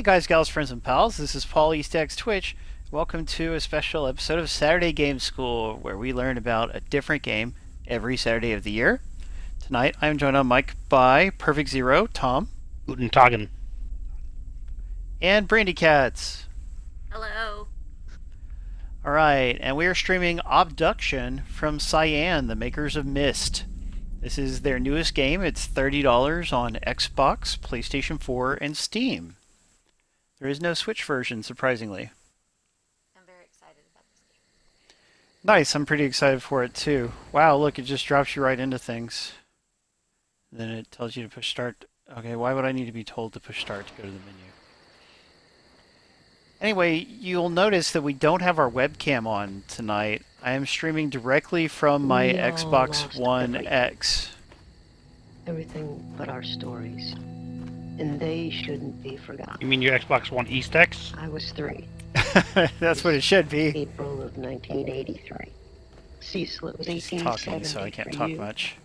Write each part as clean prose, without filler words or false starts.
Hey guys, gals, friends, and pals, this is Paul EastX Twitch. Welcome to a special episode of Saturday Game School, where we learn about a different game every Saturday of the year. Tonight, I am joined on mic by PerfectZer0, Tom. Guten Tagen. And BrandyKatz. Hello. Alright, and we are streaming Obduction from Cyan, the makers of Myst. This is their newest game. It's $30 on Xbox, PlayStation 4, and Steam. There is no Switch version, surprisingly. I'm very excited about this game. Nice, I'm pretty excited for it too. Wow, look, it just drops you right into things. Then it tells you to push start. Okay, why would I need to be told to push start to go to the menu? Anyway, you'll notice that we don't have our webcam on tonight. I am streaming directly from my Xbox One X. Everything but our stories. And they shouldn't be forgotten. You mean your Xbox One East X? I was 3. That's what it should be. April of 1983. Cecil, it was She's 1870 talking, so I can't for talk you. much.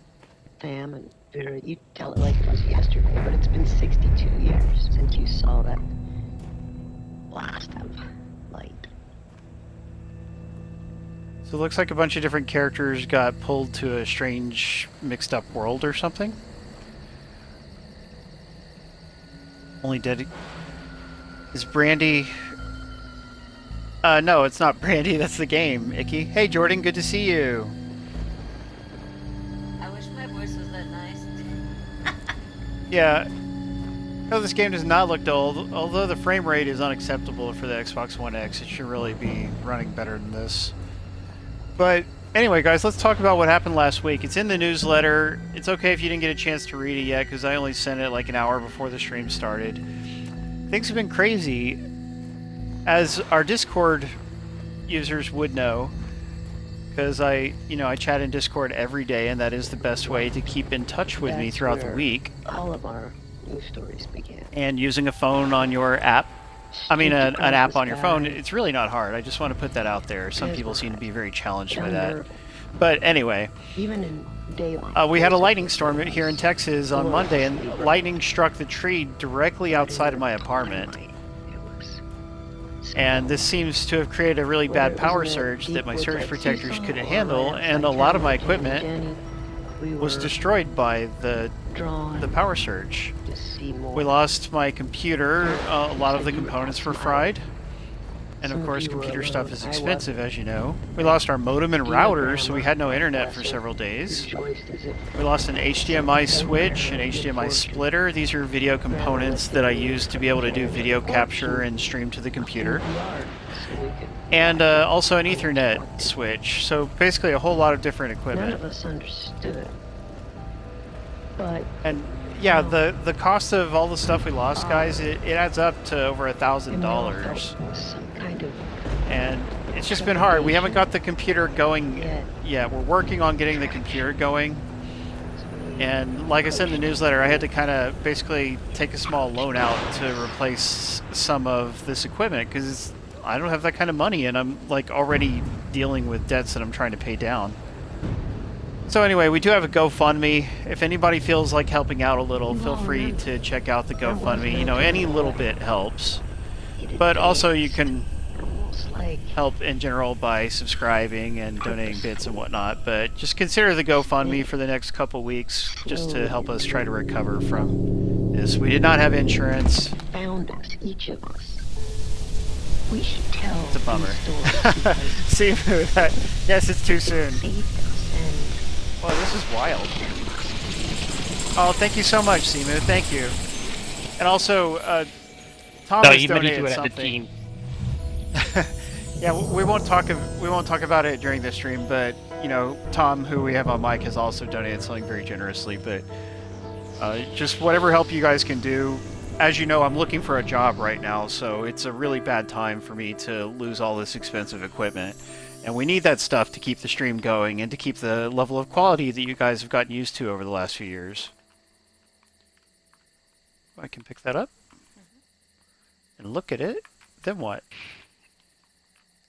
Sam and Vera, you tell it like it was yesterday, but it's been 62 years since you saw that blast of light. So it looks like a bunch of different characters got pulled to a strange, mixed-up world or something. Only dead... Is Brandy... no, it's not Brandy, that's the game, Icky. Hey, Jordan, good to see you. I wish my voice was that nice. Yeah. No, this game does not look dull, although the frame rate is unacceptable for the Xbox One X. It should really be running better than this. But anyway, guys, let's talk about what happened last week. It's in the newsletter. It's okay if you didn't get a chance to read it yet, because I only sent it like an hour before the stream started. Things have been crazy. As our Discord users would know, because I chat in Discord every day, and that is the best way to keep in touch with me throughout the week. All of our news stories began. And using a phone on your app, an app on your phone, it's really not hard. I just want to put that out there. Some people seem to be very challenged by that. But anyway, even in daylight, we had a lightning storm here in Texas on Monday, and lightning struck the tree directly outside of my apartment. And this seems to have created a really bad power surge that my surge protectors couldn't handle, and a lot of my equipment was destroyed by the power surge. We lost my computer, a lot of the components were fried, and of course computer stuff is expensive, as you know. We lost our modem and router, so we had no internet for several days. We lost an HDMI switch, an HDMI splitter. These are video components that I use to be able to do video capture and stream to the computer. And also an Ethernet switch, so basically a whole lot of different equipment. None of us understood. But and yeah, the cost of all the stuff we lost, guys, it adds up to over $1,000. And it's just been hard. We haven't got the computer going yet. We're working on getting the computer going. And like I said in the newsletter, I had to kind of basically take a small loan out to replace some of this equipment because I don't have that kind of money, and I'm like already dealing with debts that I'm trying to pay down. So anyway, we do have a GoFundMe. If anybody feels like helping out a little, feel free to check out the GoFundMe. You know, any little bit helps. But also you can help in general by subscribing and donating bits and whatnot. But just consider the GoFundMe for the next couple weeks just to help us try to recover from this. We did not have insurance. Found us, each of us. We should tell It's a bummer. See, yes, it's too soon. Well, this is wild. Oh, thank you so much, Simu. Thank you. And also, Tom has donated something. Yeah, we won't talk about it during the stream, but you know, Tom, who we have on mic, has also donated something very generously. But just whatever help you guys can do. As you know, I'm looking for a job right now, so it's a really bad time for me to lose all this expensive equipment. And we need that stuff to keep the stream going and to keep the level of quality that you guys have gotten used to over the last few years. I can pick that up and look at it. Then what?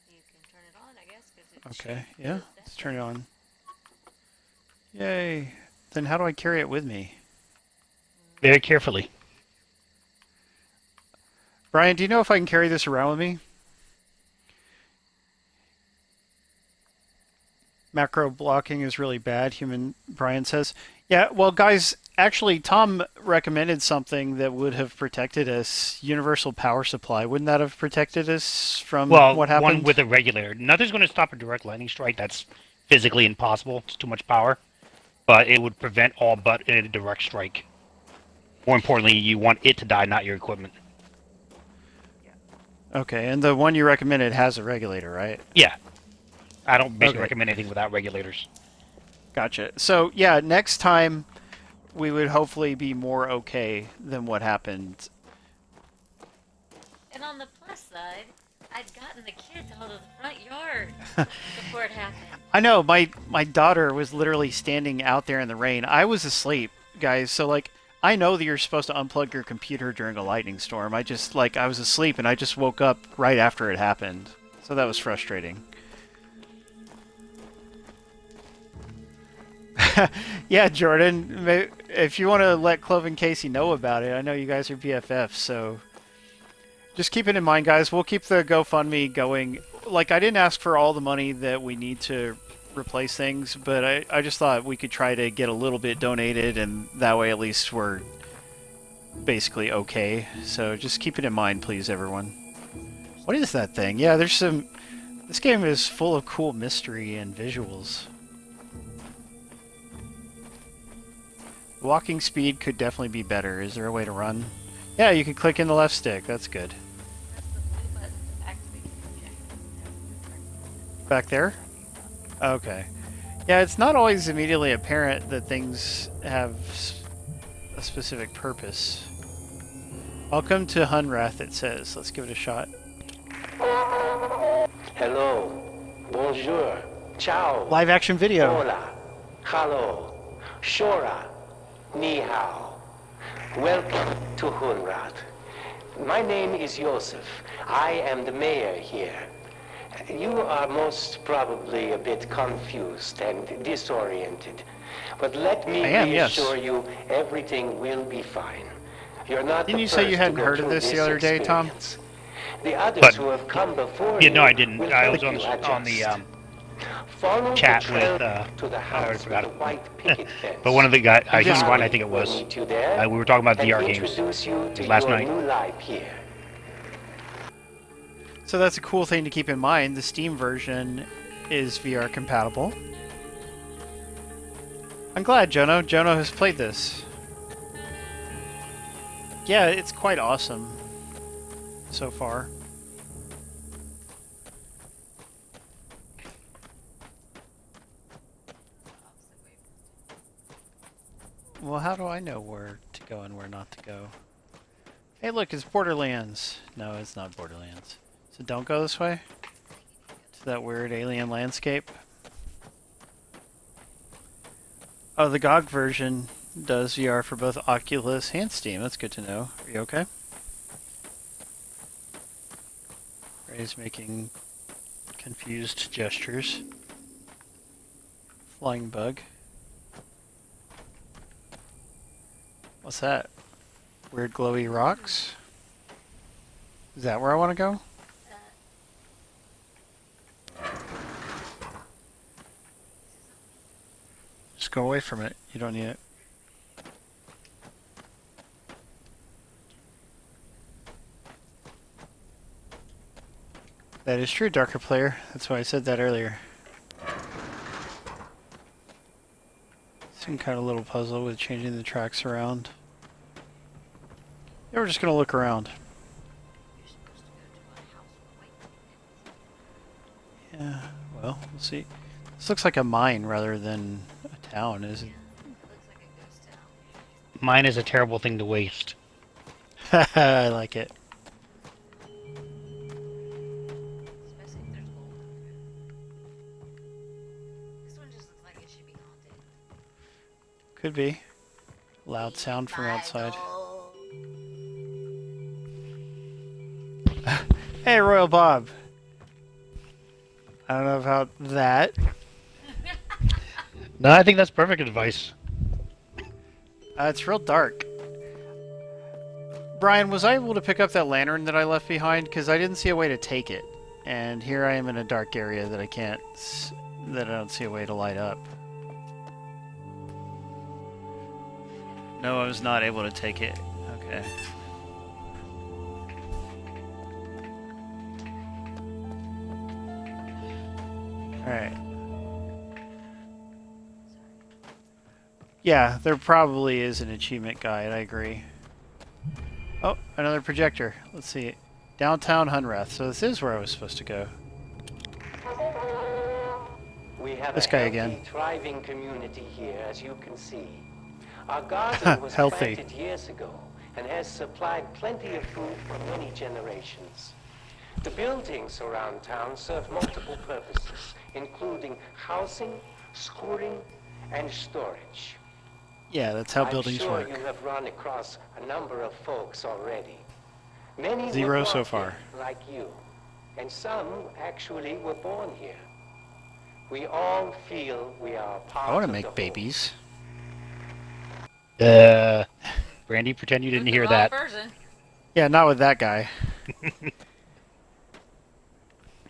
You can turn it on, I guess. 'Cause Okay, yeah, let's turn it on. Yay. Then how do I carry it with me? Very carefully. Brian, do you know if I can carry this around with me? Macro blocking is really bad, human Brian says. Yeah, well, guys, actually, Tom recommended something that would have protected us. Universal power supply. Wouldn't that have protected us from Well, what happened? one with a regulator. Nothing's going to stop a direct lightning strike. That's physically impossible. It's too much power. But it would prevent all but a direct strike. More importantly, you want it to die, not your equipment. Okay, and the one you recommended has a regulator, right? Yeah. I don't basically recommend anything without regulators. Gotcha. So, yeah, next time we would hopefully be more okay than what happened. And on the plus side, I'd gotten the kids out of the front yard before it happened. I know, my daughter was literally standing out there in the rain. I was asleep, guys, so, like, I know that you're supposed to unplug your computer during a lightning storm. I was asleep and I just woke up right after it happened. So that was frustrating. Yeah, Jordan, if you want to let Clove and Casey know about it, I know you guys are BFFs, so just keep it in mind, guys. We'll keep the GoFundMe going. Like, I didn't ask for all the money that we need to replace things, but I just thought we could try to get a little bit donated, and that way at least we're basically okay. So just keep it in mind, please, everyone. What is that thing? Yeah, there's some... This game is full of cool mystery and visuals. Walking speed could definitely be better. Is there a way to run? Yeah, you can click in the left stick. That's good. That's the blue button to activate the projector. Back there? Okay. Yeah, it's not always immediately apparent that things have a specific purpose. Welcome to Hunrath, it says. Let's give it a shot. Hello. Bonjour. Ciao. Live action video. Hola. Hello. Shora. Ni hao. Welcome to Hunrath. My name is Joseph. I am the mayor here. You are most probably a bit confused and disoriented. But let me reassure you, everything will be fine. You're not Didn't you say you hadn't heard of this the other day, Tom? The others who have come before Yeah, no, I you didn't. will I was help on you the adjust. Follow chat the trail with, to the I house already forgot with the white picket fence. but one of the guys, he's one, I think it Will was. meet you there We were talking about and VR games introduce you to last your night. new life here. So that's a cool thing to keep in mind. The Steam version is VR compatible. I'm glad Jono has played this. Yeah, it's quite awesome so far. Well, how do I know where to go and where not to go? Hey, look, it's Borderlands. No, it's not Borderlands. So don't go this way? To that weird alien landscape? Oh, the GOG version does VR for both Oculus and Steam. That's good to know. Are you okay? Ray's making confused gestures. Flying bug. What's that? Weird glowy rocks? Is that where I want to go? Just go away from it. You don't need it. That is true, Darker Player. That's why I said that earlier. Some kind of little puzzle with changing the tracks around. Yeah, we're just gonna look around. Yeah, well, we'll see. This looks like a mine rather than a town, is it? It looks like a ghost town. Mine is a terrible thing to waste. I like it. Especially if there's gold. This one just looks like it should be haunted. Could be. Loud sound from outside. Hey, Royal Bob. I don't know about that. No, I think that's perfect advice. It's real dark. Brian, was I able to pick up that lantern that I left behind? Because I didn't see a way to take it. And here I am in a dark area that I don't see a way to light up. No, I was not able to take it. Okay. Alright. Yeah, there probably is an achievement guide, I agree. Oh, another projector. Let's see. Downtown Hunrath. So this is where I was supposed to go. We have This a guy healthy, again. thriving community here, as you can see. Our garden was Healthy. planted years ago and has supplied plenty of food for many generations. The buildings around town serve multiple purposes, including housing, schooling, and storage. Yeah, that's how buildings I'm sure work. you have run across a number of folks already. Many Zero were so brought far. here, like you, and some actually were born here. We all feel we are part I want of to the make whole. babies. Brandy, pretend you didn't Who's the hear wrong that. person? Yeah, not with that guy.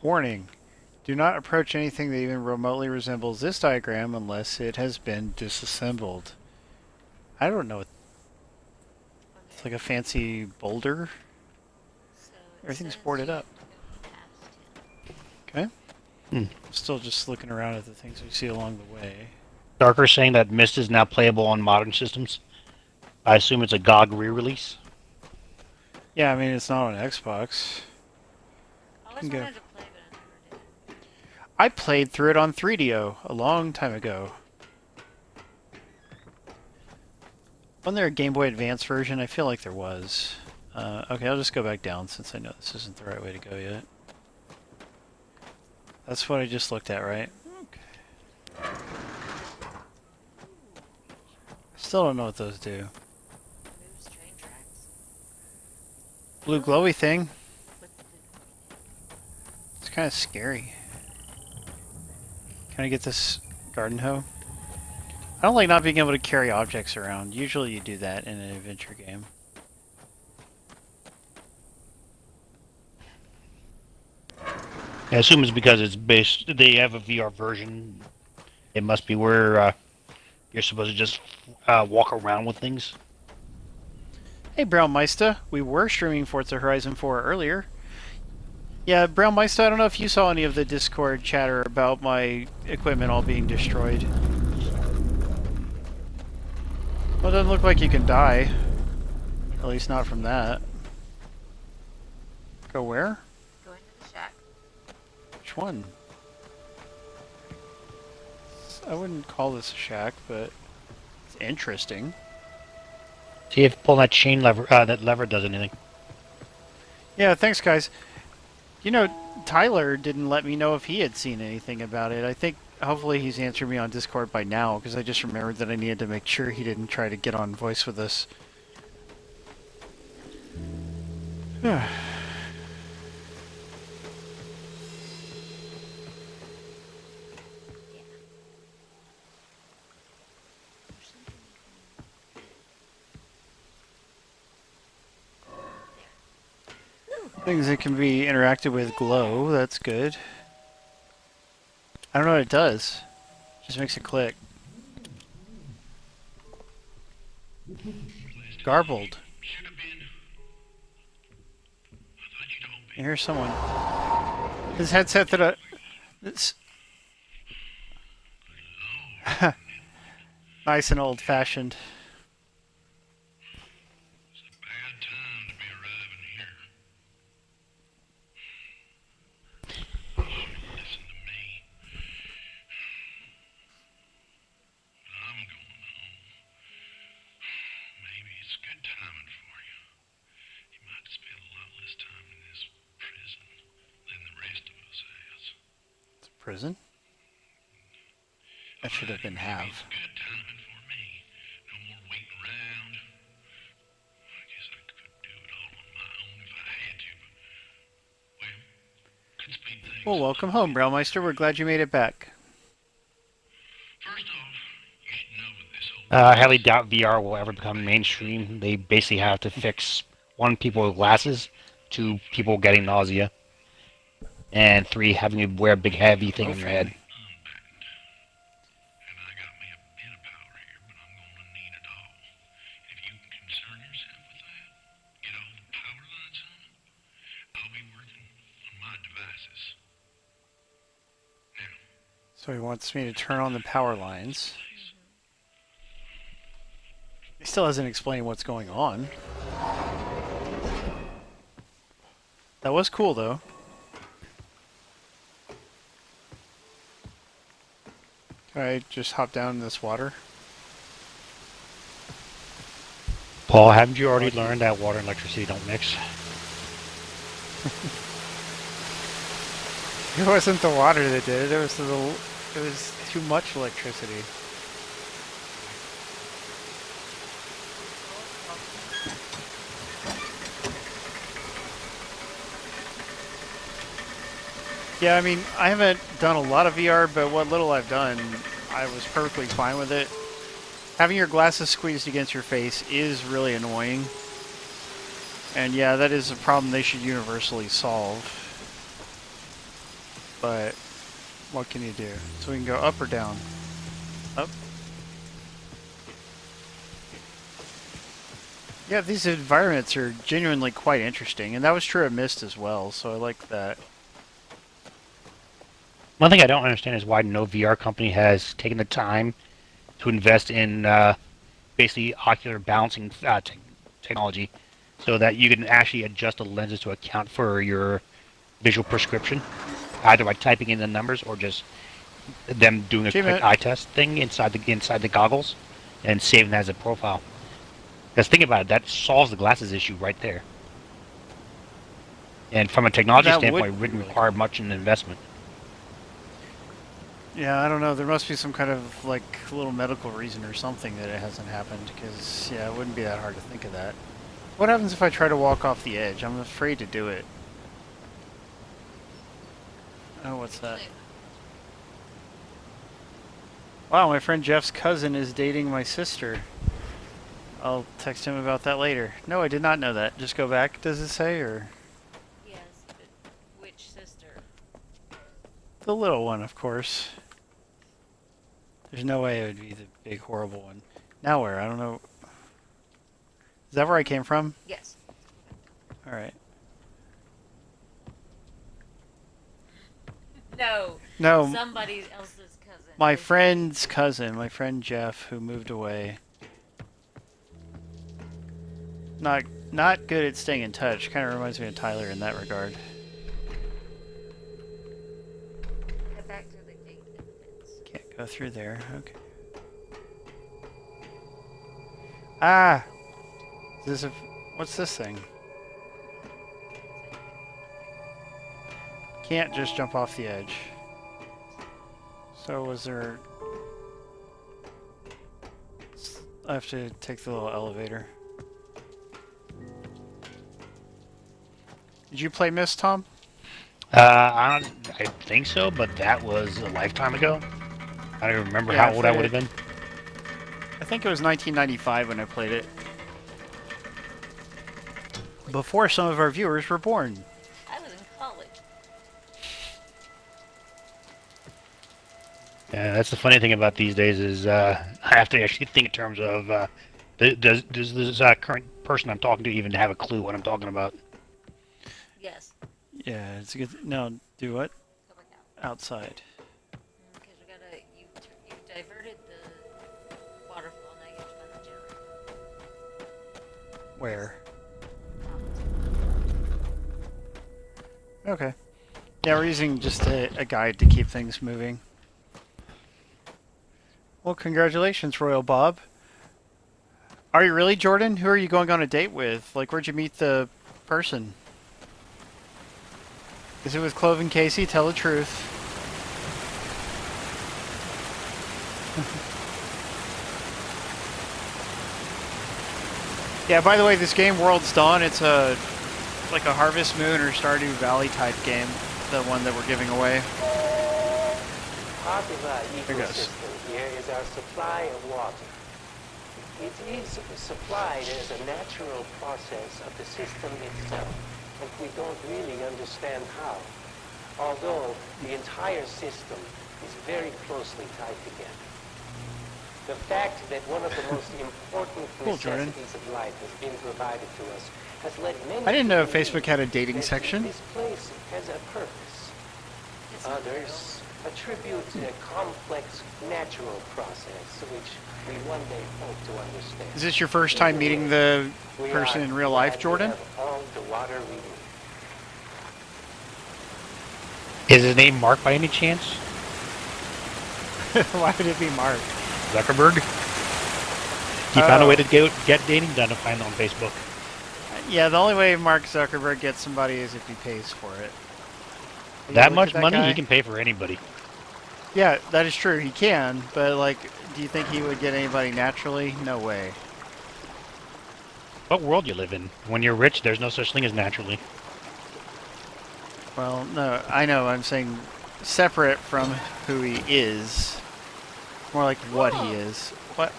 Warning. Do not approach anything that even remotely resembles this diagram unless it has been disassembled. I don't know. It's like a fancy boulder. So it Everything's says boarded you up. can go past him. Okay. Still just looking around at the things we see along the way. Darker saying that Myst is now playable on modern systems. I assume it's a GOG re-release. Yeah, I mean, it's not on Xbox. I always can go- wanted to play, but I never did. I played through it on 3DO a long time ago. Wasn't there a Game Boy Advance version? I feel like there was. Okay, I'll just go back down since I know this isn't the right way to go yet. That's what I just looked at, right? Okay. Still don't know what those do. Moves train tracks. Blue glowy thing. What's the It's kind of scary. Can I get this garden hoe? I don't like not being able to carry objects around. Usually you do that in an adventure game. I assume it's because it's based. They have a VR version. It must be where you're supposed to just walk around with things. Hey, Braille Meister. We were streaming Forza Horizon 4 earlier. Yeah, Braille Meister, I don't know if you saw any of the Discord chatter about my equipment all being destroyed. Well, it doesn't look like you can die. At least not from that. Go where? Go into the shack. Which one? I wouldn't call this a shack, but it's interesting. See if pulling that chain lever, that lever does anything. Yeah, thanks, guys. You know, Tyler didn't let me know if he had seen anything about it. I think hopefully he's answered me on Discord by now, because I just remembered that I needed to make sure he didn't try to get on voice with us. Things that can be interacted with glow, that's good. I don't know what it does. Just makes it click. Garbled. Here's someone. His headset that it's nice and old fashioned. Prison? That should have been have. Good timing for me. No more waiting around. I guess I could do it all on my own if I had to, but, well, could speed things. Well, welcome home, Braille Meister. We're glad you made it back. First off, you should know with this whole I highly doubt VR will ever become mainstream. They basically have to fix 1, people with glasses, 2, people getting nausea, and 3, having to wear a big heavy thing on your head. And I got me a bit of power here, but I'm going to need it all. If you can concern yourself with that, get all the power lines on them, I'll be working on my devices. Now, So he wants me to turn on the power lines. He still hasn't explained what's going on. That was cool, though. Can I just hop down in this water? Paul, haven't you already learned that water and electricity don't mix? It wasn't the water that did it. It was too much electricity. Yeah, I mean, I haven't done a lot of VR, but what little I've done, I was perfectly fine with it. Having your glasses squeezed against your face is really annoying. And yeah, that is a problem they should universally solve. But what can you do? So we can go up or down? Up. Yeah, these environments are genuinely quite interesting, and that was true at Myst as well, so I like that. One thing I don't understand is why no VR company has taken the time to invest in basically ocular balancing technology so that you can actually adjust the lenses to account for your visual prescription, either by typing in the numbers or just them doing a quick eye test thing inside the goggles and saving that as a profile. Because think about it, that solves the glasses issue right there. And from a technology standpoint, it wouldn't require much in investment. Yeah, I don't know. There must be some kind of, like, little medical reason or something that it hasn't happened, because, yeah, it wouldn't be that hard to think of that. What happens if I try to walk off the edge? I'm afraid to do it. Oh, what's that? Wow, my friend Jeff's cousin is dating my sister. I'll text him about that later. No, I did not know that. Just go back, does it say, or? Yes, but which sister? The little one, of course. There's no way it would be the big, horrible one. Now where? I don't know. Is that where I came from? Yes. Alright. No. No. Somebody else's cousin. My friend's cousin, my friend Jeff, who moved away. Not good at staying in touch. Kind of reminds me of Tyler in that regard. Head back to the gate and fence. Can't go through there. Okay. Ah! Is this a... What's this thing? Can't just jump off the edge. So was there... I have to take the little elevator. Did you play Myst, Tom? I think so, but that was a lifetime ago. I don't remember how old I would have been. I think it was 1995 when I played it. Before some of our viewers were born. I was in college. Yeah, that's the funny thing about these days is I have to actually think in terms of does this current person I'm talking to even have a clue what I'm talking about? Yes. Yeah, it's a good... No, do what? Go back out. Outside. Because we gotta... You diverted the waterfall, now you have to find the generator. Where? Okay. Yeah, we're using just a guide to keep things moving. Well, congratulations, Royal Bob. Are you really, Jordan? Who are you going on a date with? Like, where'd you meet the person? Is it with Clove and Casey? Tell the truth. Yeah, by the way, this game, World's Dawn, it's like a Harvest Moon or Stardew Valley type game. The one that we're giving away. Part of our There goes. ecosystem here is our supply of water. It is supplied as a natural process of the system itself, and we don't really understand how. Although the entire system is very closely tied together. The fact that one of the most important Cool, Jordan. necessities of life has been provided to us has led many I didn't know to Facebook believe had a dating that section. This place has a purpose. Others attribute a complex natural process which we one day hope to understand. Is this your first time meeting the We person are in real life, glad to Jordan? have all the water we need. Is his name Mark by any chance? Why would it be Mark? Zuckerberg? He found a way to get dating done to find on Facebook. Yeah, the only way Mark Zuckerberg gets somebody is if he pays for it. You That look much at that money, guy? he can pay for anybody. Yeah, that is true. He can, but like, do you think he would get anybody naturally? No way. What world you live in? When you're rich, there's no such thing as naturally. Well, no, I know. I'm saying separate from who he is. More like what he is. What?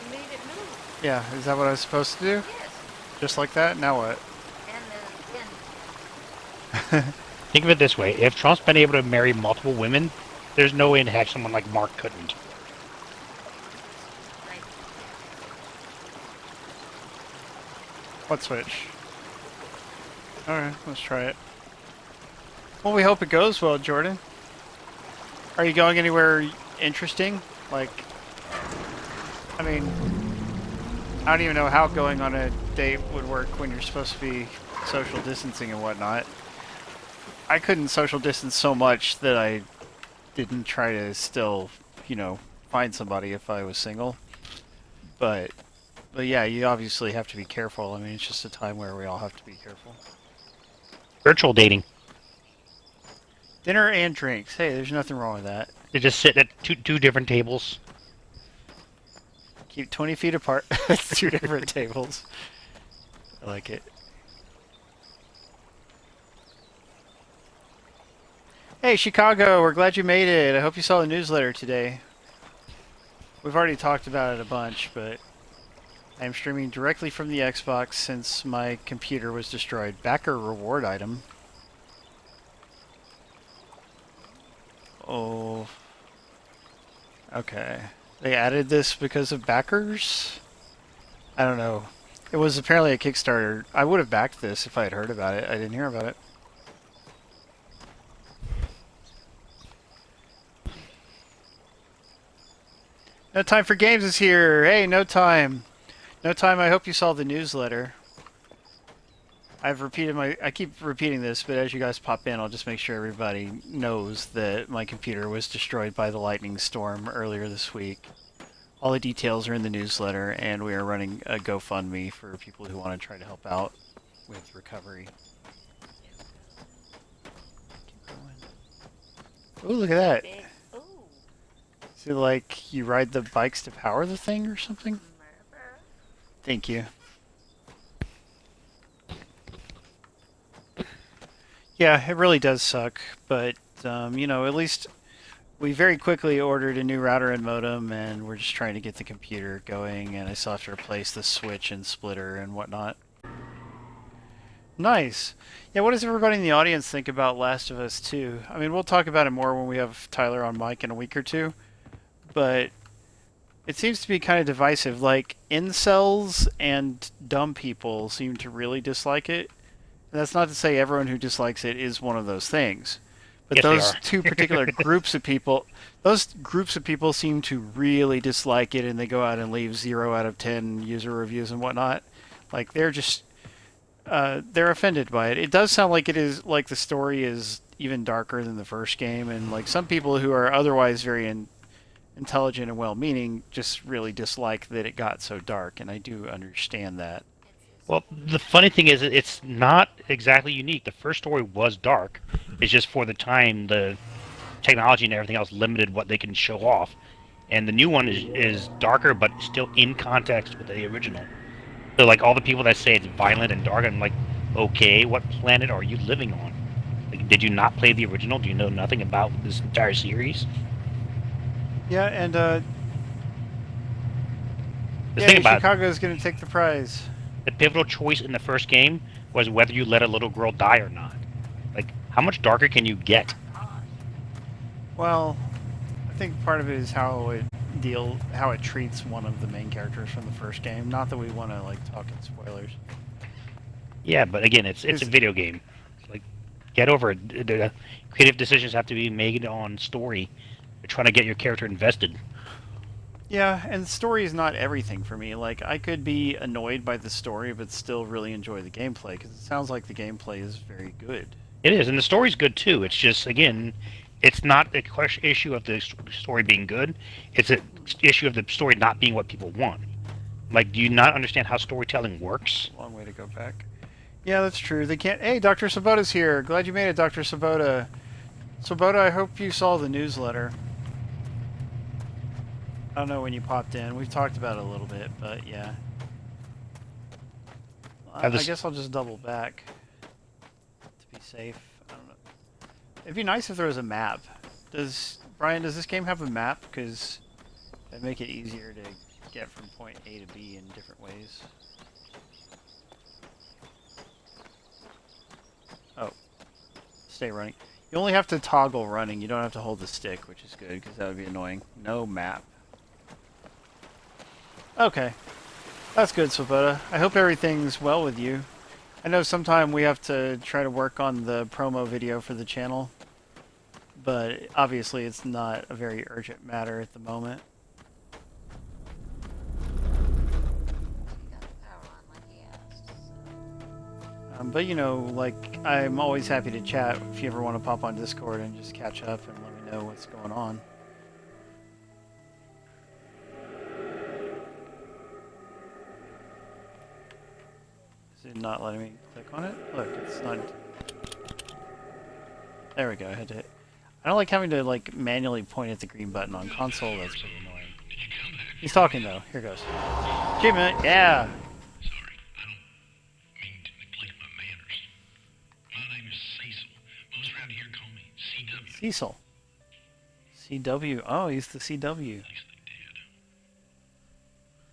You made it move. Yeah, is that what I was supposed to do? Yes. Just like that? Now what? And Think of it this way. If Trump's been able to marry multiple women, there's no way in heck someone like Mark couldn't. right. What switch? Alright, let's try it. Well, we hope it goes well, Jordan. Are you going anywhere interesting? Like, I mean, I don't even know how going on a date would work when you're supposed to be social distancing and whatnot. I couldn't social distance so much that I didn't try to still, you know, find somebody if I was single. But yeah, you obviously have to be careful. I mean, it's just a time where we all have to be careful. Virtual dating. Dinner and drinks. Hey, there's nothing wrong with that. They just sit at two different tables. Keep 20 feet apart. It's 2 different tables. I like it. Hey, Chicago, we're glad you made it. I hope you saw the newsletter today. We've already talked about it a bunch, but I am streaming directly from the Xbox since my computer was destroyed. Backer reward item. Oh. Okay. They added this because of backers? I don't know. It was apparently a Kickstarter. I would have backed this if I had heard about it. I didn't hear about it. No Time for Games is here. Hey, No Time. No Time, I hope you saw the newsletter. I keep repeating this, but as you guys pop in, I'll just make sure everybody knows that my computer was destroyed by the lightning storm earlier this week. All the details are in the newsletter, and we are running a GoFundMe for people who want to try to help out with recovery. Ooh, look at that. Big. Ooh. Is it like you ride the bikes to power the thing or something? Murder. Thank you. Yeah, it really does suck, but, you know, at least we very quickly ordered a new router and modem, and we're just trying to get the computer going, and I still have to replace the switch and splitter and whatnot. Nice. Yeah, what does everybody in the audience think about Last of Us 2? I mean, we'll talk about it more when we have Tyler on mic in a week or two, but it seems to be kind of divisive. Like, incels and dumb people seem to really dislike it. And that's not to say everyone who dislikes it is one of those things. But Yes, they those are. two particular groups of people, those groups of people seem to really dislike it, and they go out and leave 0 out of 10 user reviews and whatnot. Like, they're just, they're offended by it. It does sound like it is, like the story is even darker than the first game, and like some people who are otherwise very intelligent and well-meaning just really dislike that it got so dark, and I do understand that. Well, the funny thing is, it's not exactly unique. The first story was dark. It's just for the time, the technology and everything else limited what they can show off. And the new one is darker, but still in context with the original. So, like, all the people that say it's violent and dark, I'm like, okay, what planet are you living on? Like, did you not play the original? Do you know nothing about this entire series? Yeah, and The thing about Chicago's going to take the prize. the pivotal choice in the first game was whether you let a little girl die or not. Like, how much darker can you get? Well, I think part of it is how it treats one of the main characters from the first game. Not that we want to like talk in spoilers. Yeah, but again, it's a video game. It's like, get over it. The creative decisions have to be made on story. You're trying to get your character invested. Yeah, and story is not everything for me. Like, I could be annoyed by the story, but still really enjoy the gameplay, because it sounds like the gameplay is very good. It is, and the story's good too. It's just, again, it's not a issue of the story being good. It's an issue of the story not being what people want. Like, do you not understand how storytelling works? Long way to go back. Yeah, that's true. They can't... Hey, Dr. Sabota's here. Glad you made it, Dr. Sabota. Sabota, I hope you saw the newsletter. I don't know when you popped in. We've talked about it a little bit, but yeah. I guess I'll just double back to be safe. I don't know. It'd be nice if there was a map. Brian, does this game have a map? Because it'd make it easier to get from point A to B in different ways. Oh. Stay running. You only have to toggle running. You don't have to hold the stick, which is good, because that would be annoying. No map. Okay. That's good, Swoboda. I hope everything's well with you. I know sometime we have to try to work on the promo video for the channel, but obviously it's not a very urgent matter at the moment. But you know, like, I'm always happy to chat if you ever want to pop on Discord and just catch up and let me know what's going on. Is it not letting me click on it? Look, it's not... There we go, I had to hit... I don't like having to, like, manually point at the green button on console. That's pretty annoying. He's talking, though. Here goes. Achievement! Yeah! Sorry, I don't mean to neglect my manners. My name is Cecil. Most around here call me CW. Cecil. CW. Oh, he's the CW. At least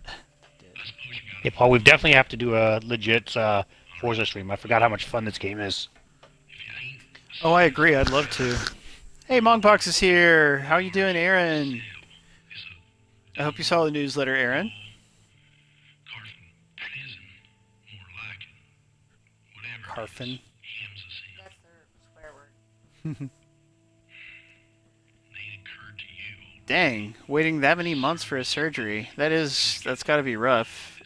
they did. I suppose you got Yeah, Paul, we definitely have to do a legit Forza stream. I forgot how much fun this game is. Oh, I agree. I'd love to. Hey, Monkbox is here. How you doing, Aaron? I hope you saw the newsletter, Aaron. Carfin. That's their swear word. Dang, waiting that many months for a surgery. That's got to be rough.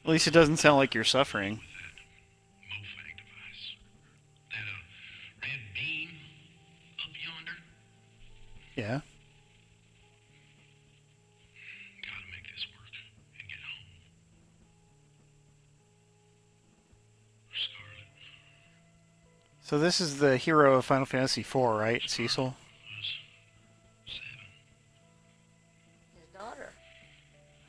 At least it doesn't sound like you're suffering. Yeah. Gotta make this work and get home. Scarlet. So this is the hero of Final Fantasy IV, right, Cecil? His daughter.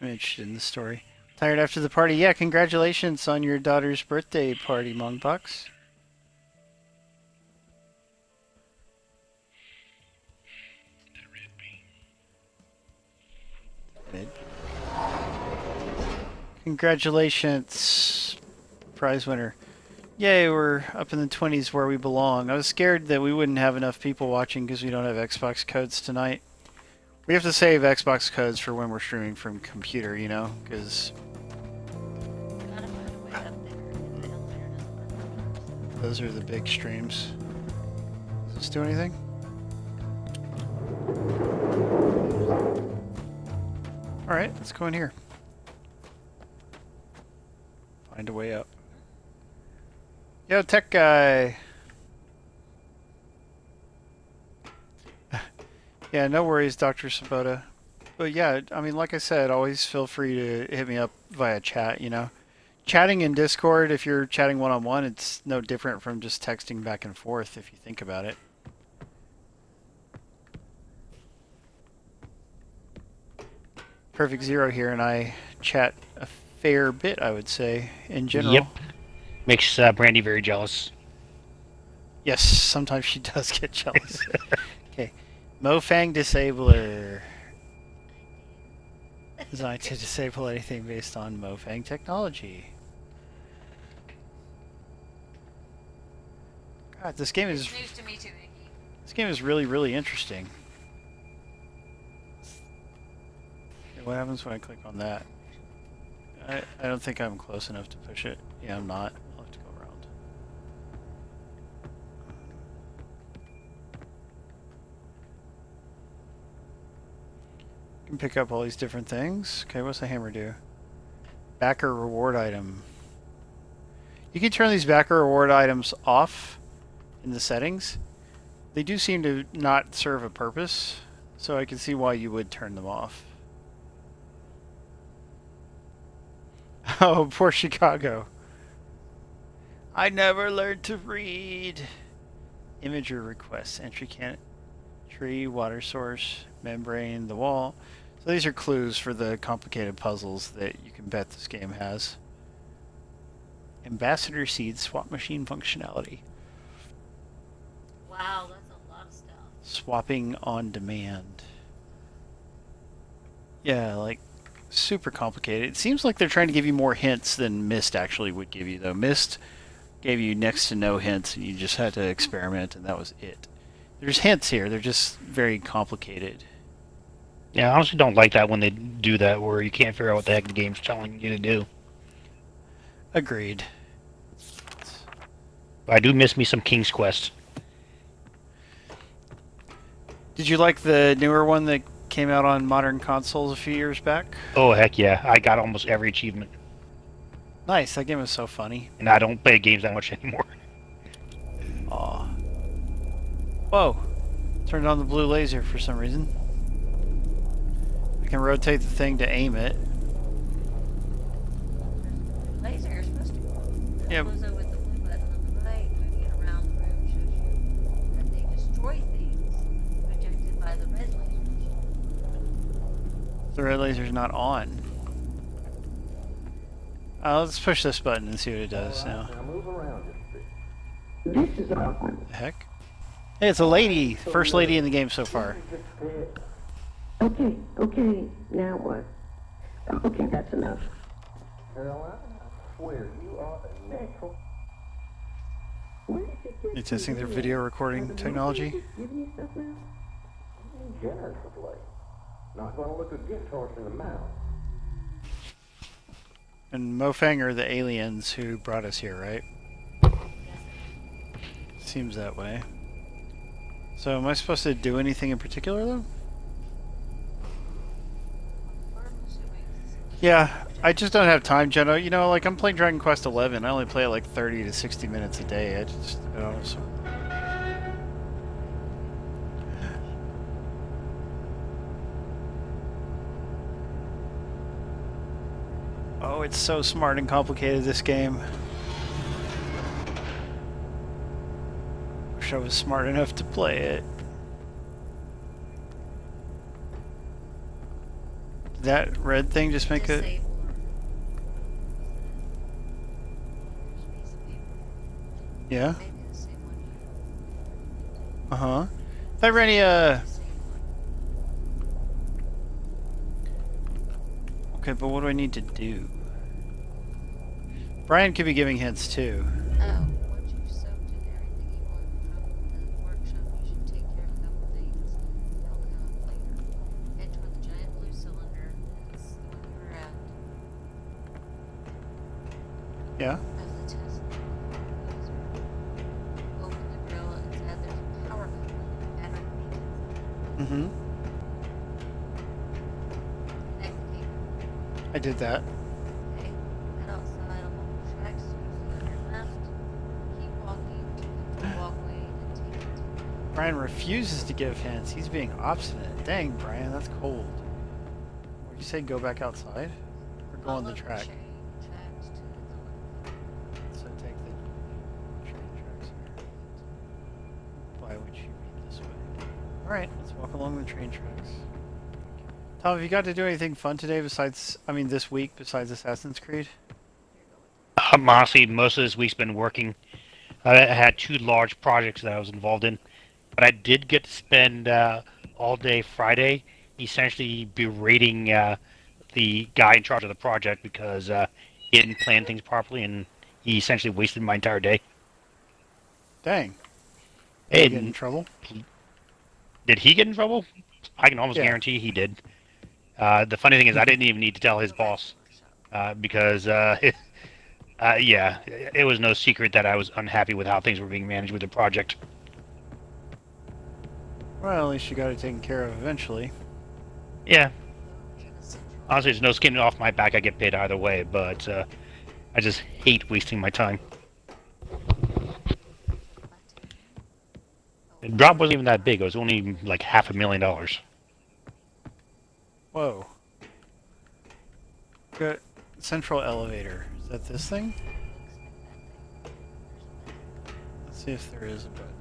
I'm interested in the story. Tired after the party? Yeah, congratulations on your daughter's birthday party, Monkbox. Congratulations, prize winner. Yay, we're up in the 20s where we belong. I was scared that we wouldn't have enough people watching because we don't have Xbox codes tonight. We have to save Xbox codes for when we're streaming from computer, you know, because Gotta find a way up there if the elevator doesn't work. those are the big streams. Does this do anything? Alright, let's go in here. Find a way up. Yo, tech guy! Yeah, no worries, Dr. Sabota. But yeah, I mean, like I said, always feel free to hit me up via chat, you know. Chatting in Discord, if you're chatting one-on-one, it's no different from just texting back and forth, if you think about it. PerfectZer0 here, and I chat a fair bit, I would say, in general. Yep. Makes Brandy very jealous. Yes, sometimes she does get jealous. Okay. Mofang Disabler. Designed to disable anything based on Mofang technology. God, this game is News to me too, Nikki. this game is really, really interesting. Okay, what happens when I click on that? I don't think I'm close enough to push it. Yeah, I'm not. I'll have to go around. You can pick up all these different things. Okay, what's the hammer do? Backer reward item. You can turn these backer reward items off in the settings. They do seem to not serve a purpose, so I can see why you would turn them off. Oh, poor Chicago. I never learned to read. Imager requests. Entry can't. Tree, water source, membrane, the wall. So these are clues for the complicated puzzles that you can bet this game has. Ambassador seed swap machine functionality. Wow, that's a lot of stuff. Swapping on demand. Yeah, like super complicated. It seems like they're trying to give you more hints than Myst actually would give you, though. Myst gave you next to no hints, and you just had to experiment, and that was it. There's hints here. They're just very complicated. Yeah, I honestly don't like that when they do that, where you can't figure out what the heck the game's telling you to do. Agreed. But I do miss me some King's Quest. Did you like the newer one that came out on modern consoles a few years back? Oh, heck yeah. I got almost every achievement. Nice. That game was so funny. And I don't play games that much anymore. Aw. Whoa. Turned on the blue laser for some reason. I can rotate the thing to aim it. Laser, you're supposed to. Yep. Goes over with the blue button on the right, moving it around the room shows you that they destroy things projected by the red lasers. The red laser's not on. Let's push this button and see what it does now. This is awkward. The heck? Hey, it's a lady! First lady in the game so far. Okay, now what? Okay, that's enough. Where you are a natural. They're testing their video recording technology. Giving you stuff now? Generously. Not gonna look a gift horse in the mouth. And Mofang are the aliens who brought us here, right? Seems that way. So am I supposed to do anything in particular, though? Yeah, I just don't have time, Jenna. You know, like, I'm playing Dragon Quest XI. I only play it like 30 to 60 minutes a day. I just, you know, so... Oh, it's so smart and complicated, this game. Wish I was smart enough to play it. Did that red thing just make it? Disable. Yeah? Maybe the same one. Uh-huh. Hi, Rennie, Okay, but what do I need to do? Brian could be giving hints, too. Oh, once you've soaked in everything you want from the workshop, you should take care of a couple things. They'll come up later. Head toward the giant blue cylinder. That's the one we're at. Yeah? As the test laser. Open the grill and add there's a power button battery maintenance. Mm-hmm. Connect the cable. I did that. Okay. Head outside along the tracks, use the other left. Keep walking to the walkway and take it. Brian refuses to give hints. He's being obstinate. Dang, Brian, that's cold. What did you say, go back outside? Or go on the Follow track? Train tracks to the left. So take the train tracks here. Why would you be this way? Alright, let's walk along the train tracks. Tom, have you got to do anything fun today besides, I mean this week, besides Assassin's Creed? Honestly, most of this week's been working. I had 2 large projects that I was involved in. But I did get to spend all day Friday essentially berating the guy in charge of the project because he didn't plan things properly, and he essentially wasted my entire day. Dang. Did he get in And trouble? did he get in trouble? I can almost Yeah. guarantee he did. The funny thing is, I didn't even need to tell his boss because, yeah, it was no secret that I was unhappy with how things were being managed with the project. Well, at least you got it taken care of eventually. Yeah. Honestly, there's no skin off my back. I get paid either way, but I just hate wasting my time. The job wasn't even that big. It was only like $500,000. Whoa. Good. Central elevator. Is that this thing? Let's see if there is a button.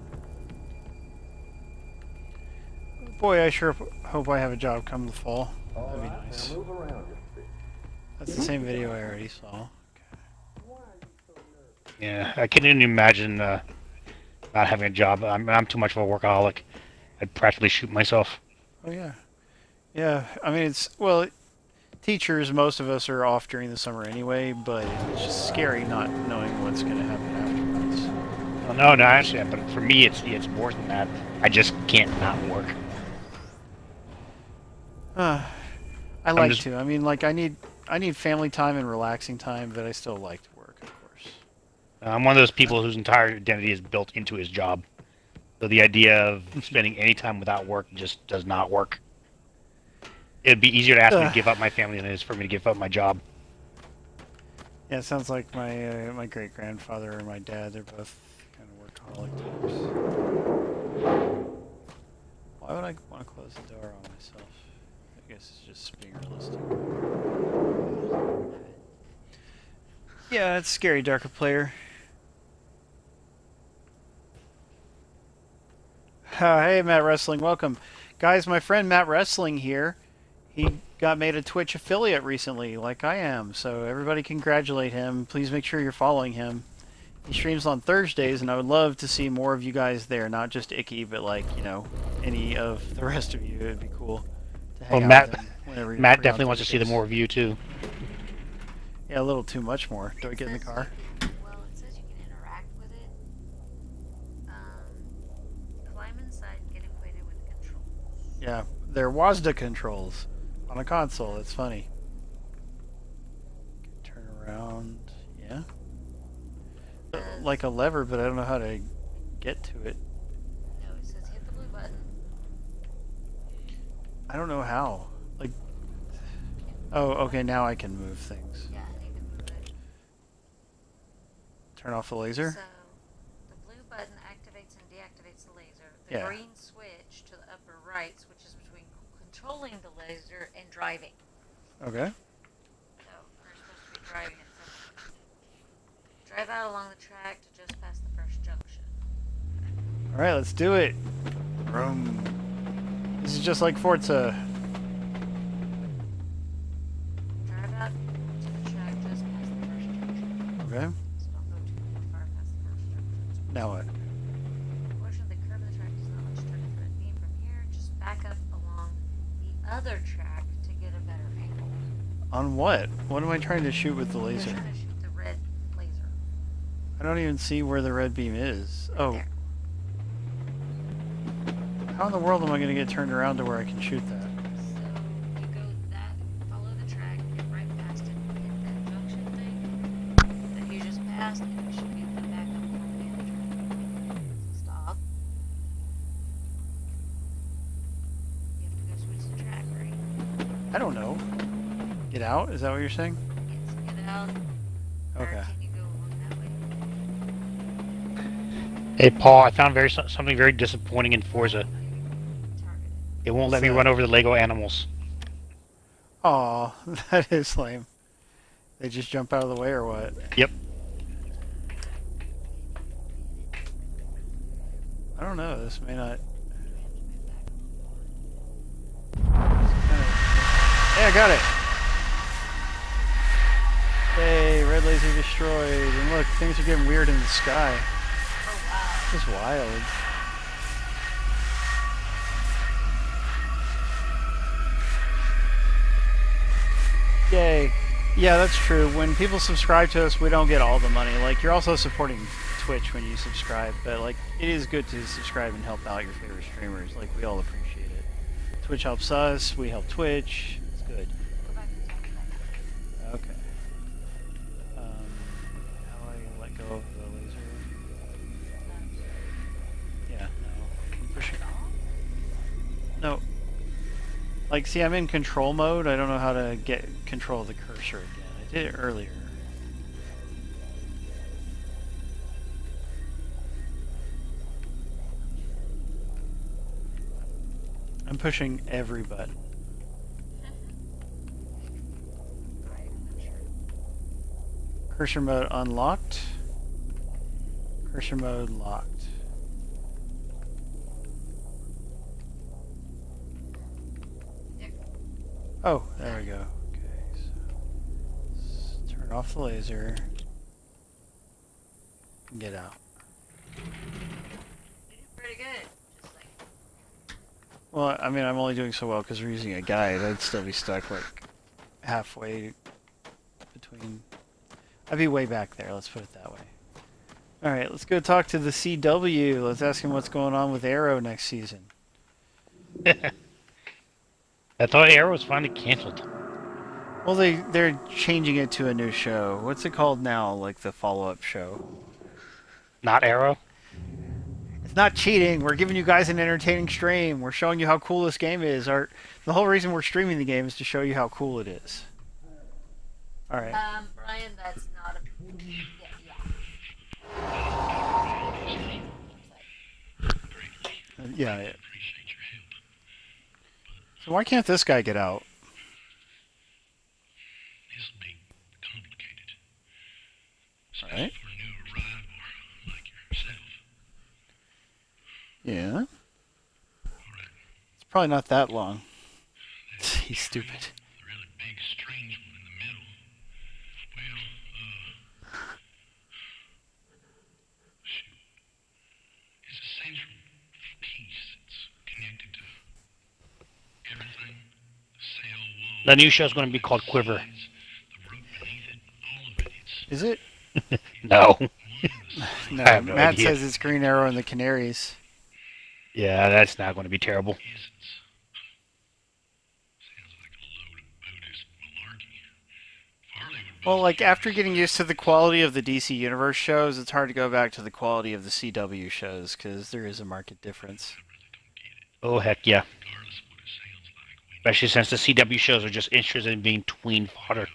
Boy, I sure hope I have a job come the fall. That'd be nice. That's the same video I already saw. Yeah, I can't even imagine not having a job. I'm too much of a workaholic. I'd practically shoot myself. Oh yeah. Yeah, I mean well, teachers, most of us are off during the summer anyway, but it's just scary not knowing what's going to happen afterwards. Oh, no, I understand, but for me, it's worse than that. I just can't not work. I like to. I mean, like I need family time and relaxing time, but I still like to work, of course. I'm one of those people whose entire identity is built into his job. So the idea of spending any time without work just does not work. It'd be easier to ask me to give up my family than it is for me to give up my job. Yeah, it sounds like my my great grandfather and my dad. They're both kind of workaholic types. Why would I want to close the door on myself? I guess it's just being realistic. Yeah, it's scary, Darker Player. Hey, Matt Wrestling, welcome. Guys, my friend Matt Wrestling here. He got made a Twitch affiliate recently, like I am, so everybody congratulate him. Please make sure you're following him. He streams on Thursdays, and I would love to see more of you guys there, not just Icky, but like, you know, any of the rest of you. It'd be cool to hang out with him whenever you're Matt free on definitely wants to see the Thursdays. more of you, too. Yeah, a little too much more. Do I get in the car? Well, it says you can interact with it. Climb inside and get acquainted with the controls. Yeah, there was the controls on a console. That's funny. Turn around. Yeah. Like a lever, but I don't know how to get to it. No, it says hit the blue button. I don't know how. Like, oh, okay, now I can move things. Yeah, you can move it. Turn off the laser? So, the blue button activates and deactivates the laser. The Yeah. green switch to the upper right switches between controlling the laser and driving. Okay. So, we're supposed to be driving it. Drive out along the track to just past the first junction. Alright, let's do it. Vroom. This is just like Forza. Drive out to the track just past the first junction. Okay. So don't go too far past the first junction. Now what? Unfortunately, the curve of the track does not let you target the red beam from here. Just back up along the other track to get a better angle. On what? What am I trying to shoot with the You're laser? trying to shoot the red laser. I don't even see where the red beam is. Oh. There. How in the world am I going to get turned around to where I can shoot that? So you go that, follow the track, get right past it, hit that junction thing that you just passed, and it should be the back up along the other track. Stop. You have to go switch the track, right? I don't know. Get out? Is that what you're saying? Yes, get out. Or Okay. can you go along that way? Hey, Paul, I found something very disappointing in Forza. Target It won't let me So- run over the Lego animals. Aw, that is lame. They just jump out of the way or what? Yep. I don't know. This may not. Hey, I got it! Hey, red laser destroyed. And look, things are getting weird in the sky. Oh wow. This is wild. Yay. Yeah, that's true. When people subscribe to us, we don't get all the money. Like, you're also supporting Twitch when you subscribe, but, like, it is good to subscribe and help out your favorite streamers. Like, we all appreciate it. Twitch helps us, we help Twitch. It's good. Go back and talk about that. Okay. How do I let go of the laser? Yeah, no. I'm pushing. No. Like, see, I'm in control mode. I don't know how to get control of the cursor again. I did it earlier. I'm pushing every button. Right, I'm sure. Cursor mode unlocked. Cursor mode locked. There. Oh, there we go. Okay, so let's turn off the laser and get out. You did pretty good. Just like, Well, I mean, I'm only doing so well because we're using a guide. I'd still be stuck like halfway between. I'd be way back there. Let's put it that way. All right, let's go talk to the CW. Let's ask him what's going on with Arrow next season. I thought Arrow was finally canceled. Well, they're changing it to a new show. What's it called now? Like the follow-up show. Not Arrow? It's not cheating. We're giving you guys an entertaining stream. We're showing you how cool this game is. The whole reason we're streaming the game is to show you how cool it is. All right. Brian, that's not a. Yeah. So why can't this guy get out? This'll be complicated. All right. For a new arrival like yourself. Yeah. All right. It's probably not that long. He's stupid. The really big, strange one in the middle. Well, shoot. It's a central piece that's connected to everything. The cell wall. The new show's going to be called Quiver. The root beneath it, all of it. It's Is it? No. No. I have no Matt idea. says it's Green Arrow and the Canaries. Yeah, that's not going to be terrible. essence. Sounds like a load of Buddhist malarkey. Farley would Well, bust like you after if getting you used to the quality of the DC Universe shows, it's hard to go back to the quality of the CW shows because there is a market difference. really don't get it. Oh, heck yeah. Regardless of what it sounds like when Especially since the CW shows are just interested in being tween fodder.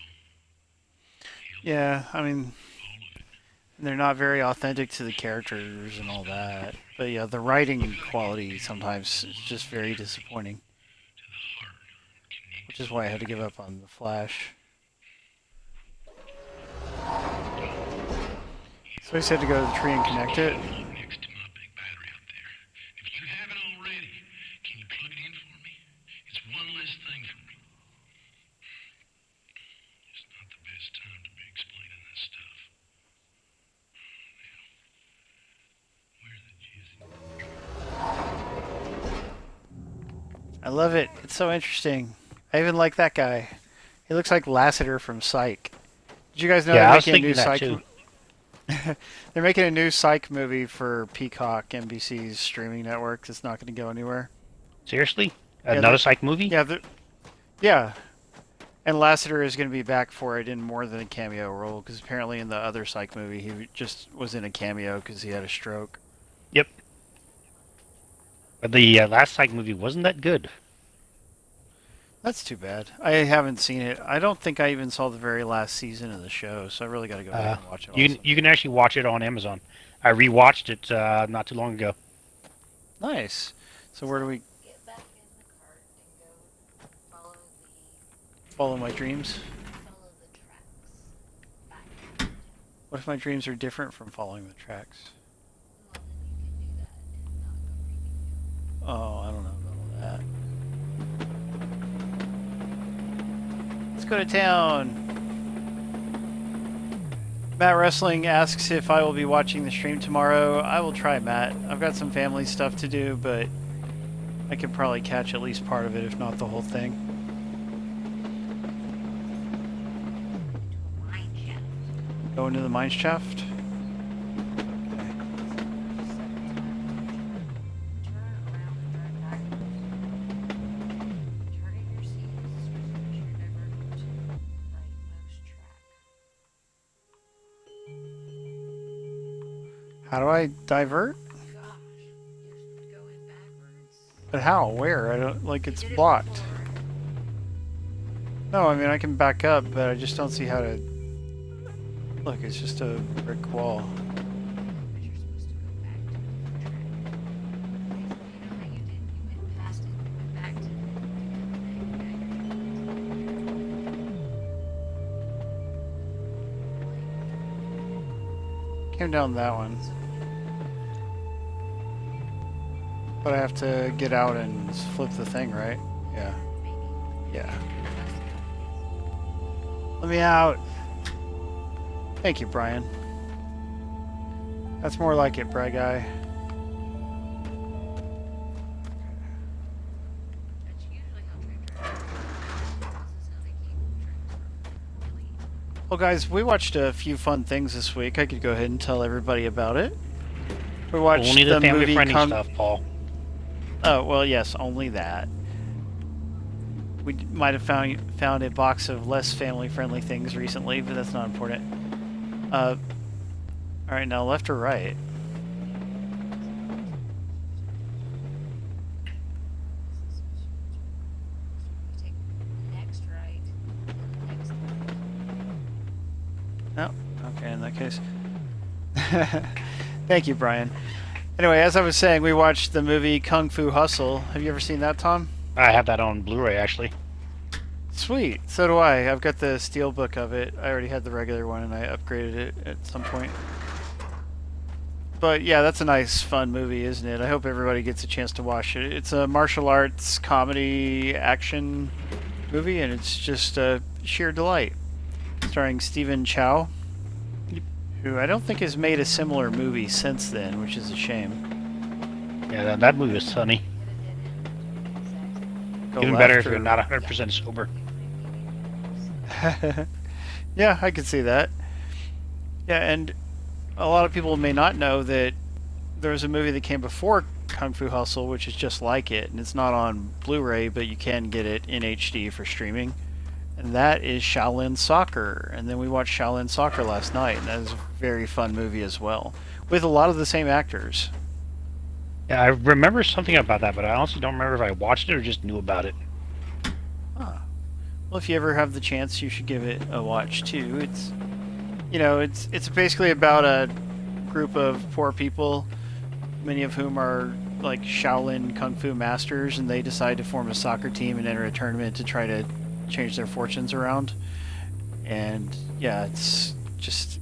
Yeah, I mean, all of it. they're not very authentic to the characters and all that. But yeah, the writing quality sometimes is just very disappointing, To the heart. Connected which is why I had to give up on the Flash. So he said to go to the tree and connect it. next to my big battery out there. If you haven't already, can you plug it in for me? It's one less thing for me. It's not the best time to be explaining this stuff. Now, where's the jizzy? I love it. It's so interesting. I even like that guy. He looks like Lassiter from Psych. Did you guys know Yeah, I they're was making a new thinking that Psych? too. They're making a new Psych movie for Peacock, NBC's streaming network. It's not going to go anywhere. Seriously? Yeah, Another they're- psych movie? Yeah. And Lassiter is going to be back for it in more than a cameo role because apparently in the other Psych movie he just was in a cameo because he had a stroke. Yep. But the last psych movie wasn't that good. That's too bad. I haven't seen it. I don't think I even saw the very last season of the show, so I really got to go back and watch it. You can actually watch it on Amazon. I rewatched it not too long ago. Nice. So where do we get back in the cart and go follow follow my dreams? the tracks back. What if my dreams are different from following the tracks? Well, then you can do that and not go reading. Oh, I don't know about all that. Let's go to town. Matt Wrestling asks if I will be watching the stream tomorrow. I will try, Matt. I've got some family stuff to do, but I could probably catch at least part of it, if not the whole thing. into the mine shaft? Turn around and drive back. Turn in your seats. Make sure you're diverted to the rightmost track. How do I divert? Gosh, you're going backwards. But how? Where? I don't, like, it's You did it blocked. before. No, I mean, I can back up, but I just don't see how to... Look, it's just a brick wall. But you're supposed to go back to the track. You know how you did? You went past it, you went back to the Came down that one. But I have to get out and flip the thing, right? Yeah. Yeah. Let me out. Thank you, Brian. That's more like it, Bry Guy. That's usually how train drivers work. This is how they keep trains from really. Well, guys, we watched a few fun things this week. I could go ahead and tell everybody about it. We watched Only the movie family-friendly stuff, Paul. Oh, well, yes, only that. We might have found a box of less family-friendly things recently, but that's not important. All right, now left or right? You take the next right, and then the next left. No? Okay, in that case. Thank you, Brian. Anyway, as I was saying, we watched the movie Kung Fu Hustle. Have you ever seen that, Tom? I have that on Blu-ray, actually. Sweet. So do I. I've got the steelbook of it. I already had the regular one, and I upgraded it at some point. But yeah, that's a nice, fun movie, isn't it? I hope everybody gets a chance to watch it. It's a martial arts comedy action movie, and it's just a sheer delight. Starring Stephen Chow, who I don't think has made a similar movie since then, which is a shame. Yeah, that movie was funny. Go Even left better if or- you're not 100% sober. Yeah, I could see that. Yeah, and a lot of people may not know that there was a movie that came before Kung Fu Hustle, which is just like it, and it's not on Blu-ray, but you can get it in HD for streaming. And that is Shaolin Soccer. And then we watched Shaolin Soccer last night, and that is a very fun movie as well, with a lot of the same actors. Yeah, I remember something about that, but I honestly don't remember if I watched it or just knew about it. Ah. Well, if you ever have the chance, you should give it a watch too. It's, you know, it's basically about a group of poor people, many of whom are like Shaolin Kung Fu masters, and they decide to form a soccer team and enter a tournament to try to change their fortunes around. And yeah, it's just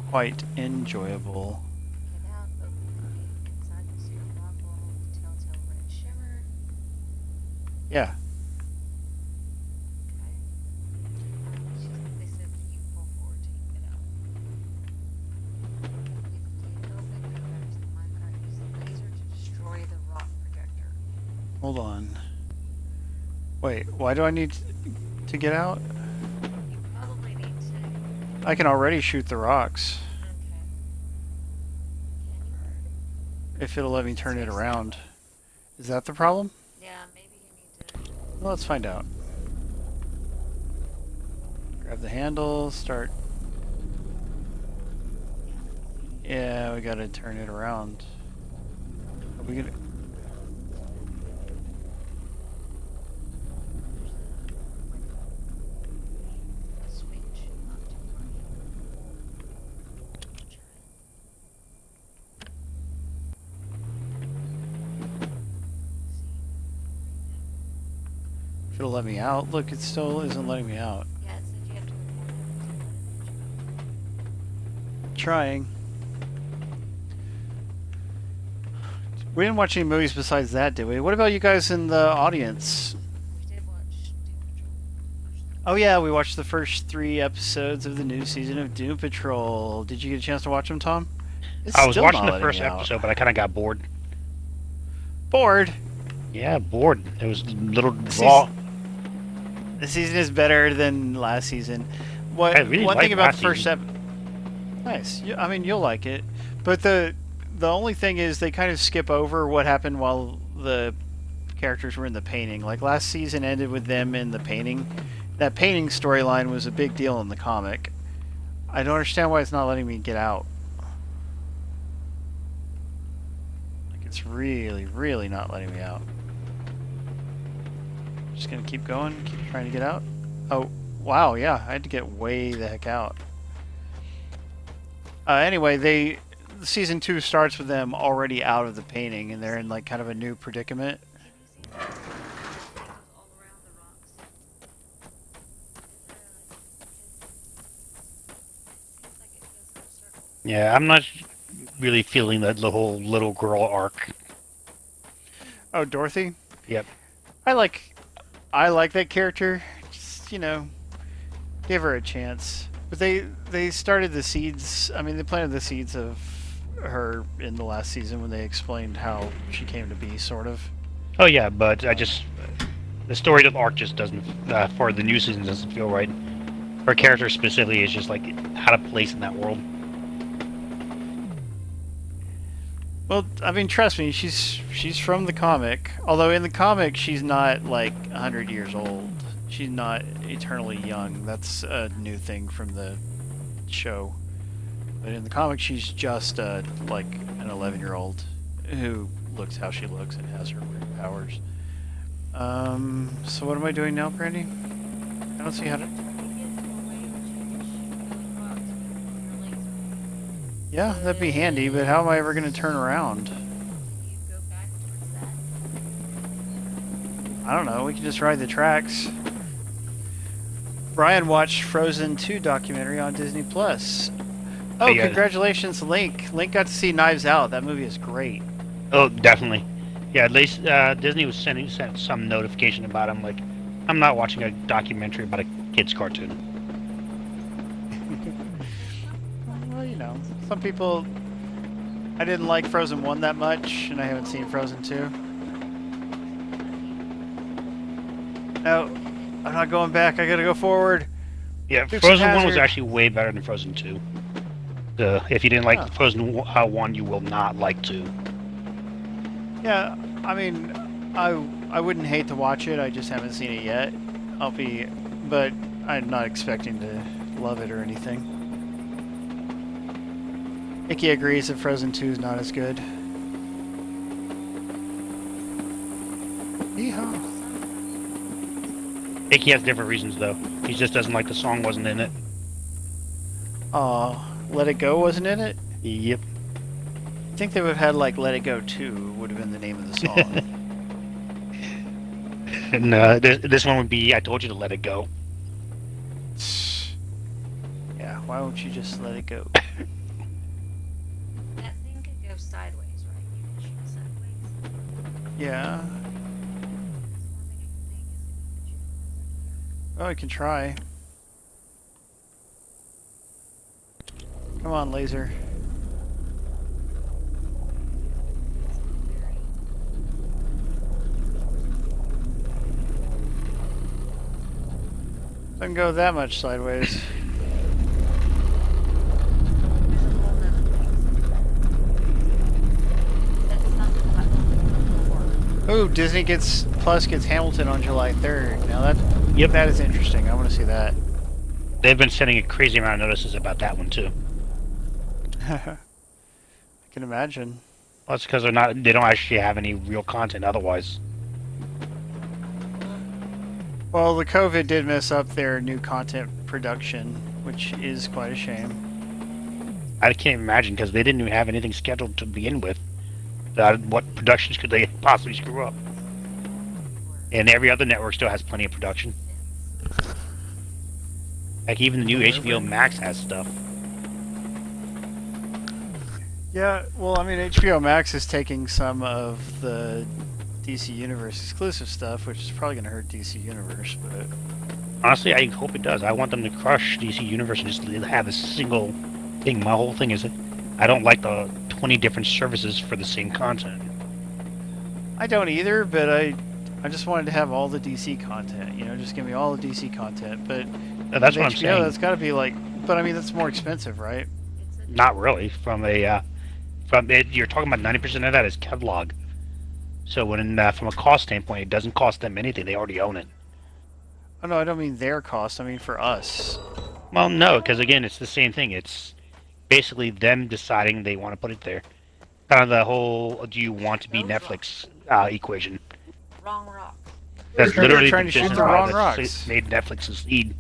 quite enjoyable. Get out, open the gate. Inside you see a rock wall with a telltale red shimmer. Yeah. They said you pull forward till you get out. If you open the letters, the minecart uses the laser to destroy the rock projector. Hold on. Wait, why do I need to get out? You probably need to. I can already shoot the rocks. Okay. Can you? If it'll let me turn it around. Is that the problem? Yeah, maybe you need to. Well, let's find out. Grab the handle, start. Yeah, we gotta turn it around. Are we gonna... Switch. If it'll let me out. Look, it still isn't letting me out. Yeah, it said you have to report it. Trying. We didn't watch any movies besides that, did we? What about you guys in the audience? We did watch Doom Patrol. Oh yeah, we watched the first 3 episodes of the new season of Doom Patrol. Did you get a chance to watch them, Tom? It's I was still watching not the letting first me out. episode, but I kind of got bored. Bored? Yeah, bored. It was a little This raw. The season is better than last season. I really One thing liked about last the first season. Nice. I mean, you'll like it. But the only thing is they kind of skip over what happened while the characters were in the painting. Like last season ended with them in the painting. That painting storyline was a big deal in the comic. I don't understand why it's not letting me get out. Like it's really, really not letting me out. Just gonna keep going, keep trying to get out. Oh, wow, yeah, I had to get way the heck out. Anyway, season 2 starts with them already out of the painting, and they're in like kind of a new predicament. All around the rocks. Seems like it goes in a circle. Yeah, I'm not really feeling the whole little girl arc. Oh, Dorothy? Yep. I like that character. Just, you know, give her a chance. But they started the seeds. I mean, they planted the seeds of her in the last season when they explained how she came to be, sort of. Oh yeah, but the story of the arc just doesn't for the new season doesn't feel right. Her character specifically is just like out of place in that world. Well, I mean, trust me, she's from the comic. Although in the comic, she's not like 100 years old. She's not eternally young. That's a new thing from the show. But in the comic, she's just like an 11-year-old who looks how she looks and has her weird powers. So what am I doing now, Brandy? I don't see how to... Yeah, that'd be handy, but how am I ever going to turn around? You go back towards that. I don't know, we can just ride the tracks. Brian watched Frozen 2 documentary on Disney+. Oh, Hey, congratulations, Link. Link got to see Knives Out. That movie is great. Oh, definitely. Yeah, at least Disney was sent some notification about it. I'm like, I'm not watching a documentary about a kid's cartoon. Well, you know, some people... I didn't like Frozen 1 that much, and I haven't seen Frozen 2. No, I'm not going back. I gotta go forward. Yeah, Dukes of Frozen 1 was Hazzard. actually way better than Frozen 2. If you didn't like Oh. Frozen 1, you will not like 2. Yeah, I mean, I wouldn't hate to watch it. I just haven't seen it yet. But I'm not expecting to love it or anything. Icky agrees that Frozen 2 is not as good. Yeehaw. Icky has different reasons though. He just doesn't like the song wasn't in it. Aw, Let It Go wasn't in it? Yep. I think they would have had like Let It Go 2 would have been the name of the song. And this one would be I Told You to Let It Go. Yeah, why won't you just let it go? That thing could go sideways, right? You can shoot sideways. Yeah. That's one thing I can think is Oh, I can try. Come on, laser. Doesn't go that much sideways. there's a whole nother thing. That's something about before. Ooh, Disney gets Hamilton on July 3rd. Now Yep. that is interesting. I want to see that. They've been sending a crazy amount of notices about that one too. I can imagine. Well, that's because they don't actually have any real content otherwise. Well, the COVID did mess up their new content production, which is quite a shame. I can't imagine because they didn't even have anything scheduled to begin with. What productions could they possibly screw up? And every other network still has plenty of production. Like even the new HBO Max has stuff. Yeah, well, I mean, HBO Max is taking some of the DC Universe exclusive stuff, which is probably going to hurt DC Universe, but... Honestly, I hope it does. I want them to crush DC Universe and just have a single thing. My whole thing is that I don't like the 20 different services for the same content. I don't either, but I just wanted to have all the DC content, you know, just give me all the DC content, but... That's with what I'm HBO, saying. that's got to be like... But, I mean, that's more expensive, right? It's a Not really. From a from it, you're talking about 90% of that is catalog. So when from a cost standpoint, it doesn't cost them anything. They already own it. Oh no, I don't mean their cost. I mean for us. Well, no, because again, it's the same thing. It's basically them deciding they want to put it there. Kind of the whole "do you want to be Those Netflix" equation. Wrong rock. That's They're literally trying the to shoot business the model wrong that's rocks. made Netflix succeed.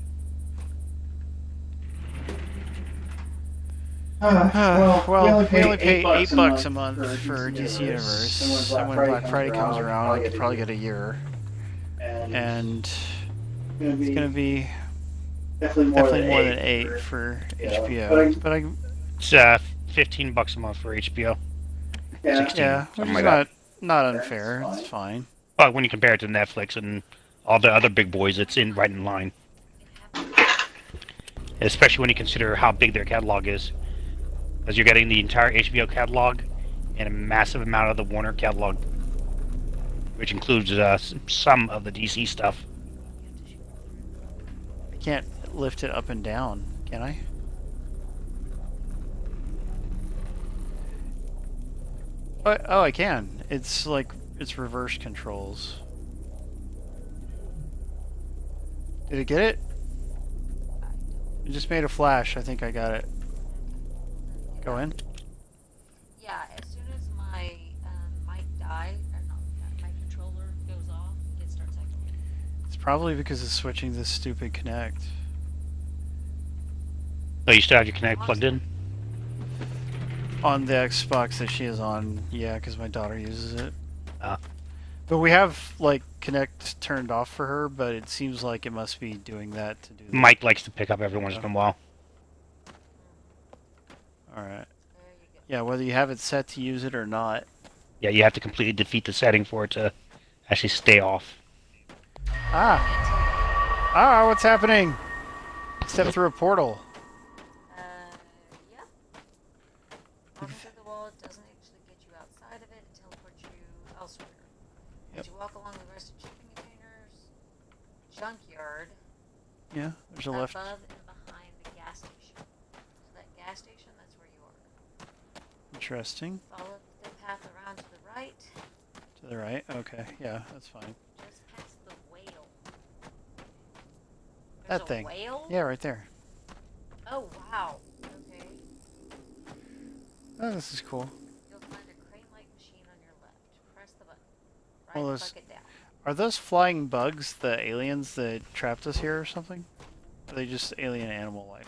Well, we only pay $8 a month for DC Universe, and when Black Friday comes around, I could probably get a year, and it's gonna be definitely more than 8 for HBO. But I It's $15 a month for HBO. 16, yeah, which something is like that. not unfair. It's fine. But when you compare it to Netflix and all the other big boys, it's in right in line. Especially when you consider how big their catalog is, because you're getting the entire HBO catalog and a massive amount of the Warner catalog, which includes some of the DC stuff. I can't lift it up and down, can I? Oh, I can. It's like it's reverse controls. Did it get it? It just made a flash. I think I got it. Go in. Yeah, as soon as my mic dies, or not, my controller goes off, it starts echoing. It's probably because it's switching this stupid Connect. So you still have your Kinect plugged in? On the Xbox that she is on, yeah, because my daughter uses it. Ah. But we have, like, Connect turned off for her, but it seems like it must be doing that to do that. Mike likes to pick up every once in a while. Alright. There you go. Yeah, whether you have it set to use it or not. Yeah, you have to completely defeat the setting for it to actually stay off. Ah! Ah, what's happening? Step through a portal. Yeah. Walk into the wall, it doesn't actually get you outside of it, it teleports you elsewhere. Yep. As you walk along the rest of shipping containers, junkyard, Yeah, there's a left. above and behind the gas station. So that gas station, that's where you are. Interesting. Follow the path around to the right, To the right. Okay, yeah, that's fine. just past the whale. That There's thing. a whale? Yeah, right there. Oh, wow. Okay. Oh, this is cool. You'll find a crane-like machine on your left. Press the button. Well, Right there's- bucket down. Are those flying bugs the aliens that trapped us here or something? Or are they just alien animal life?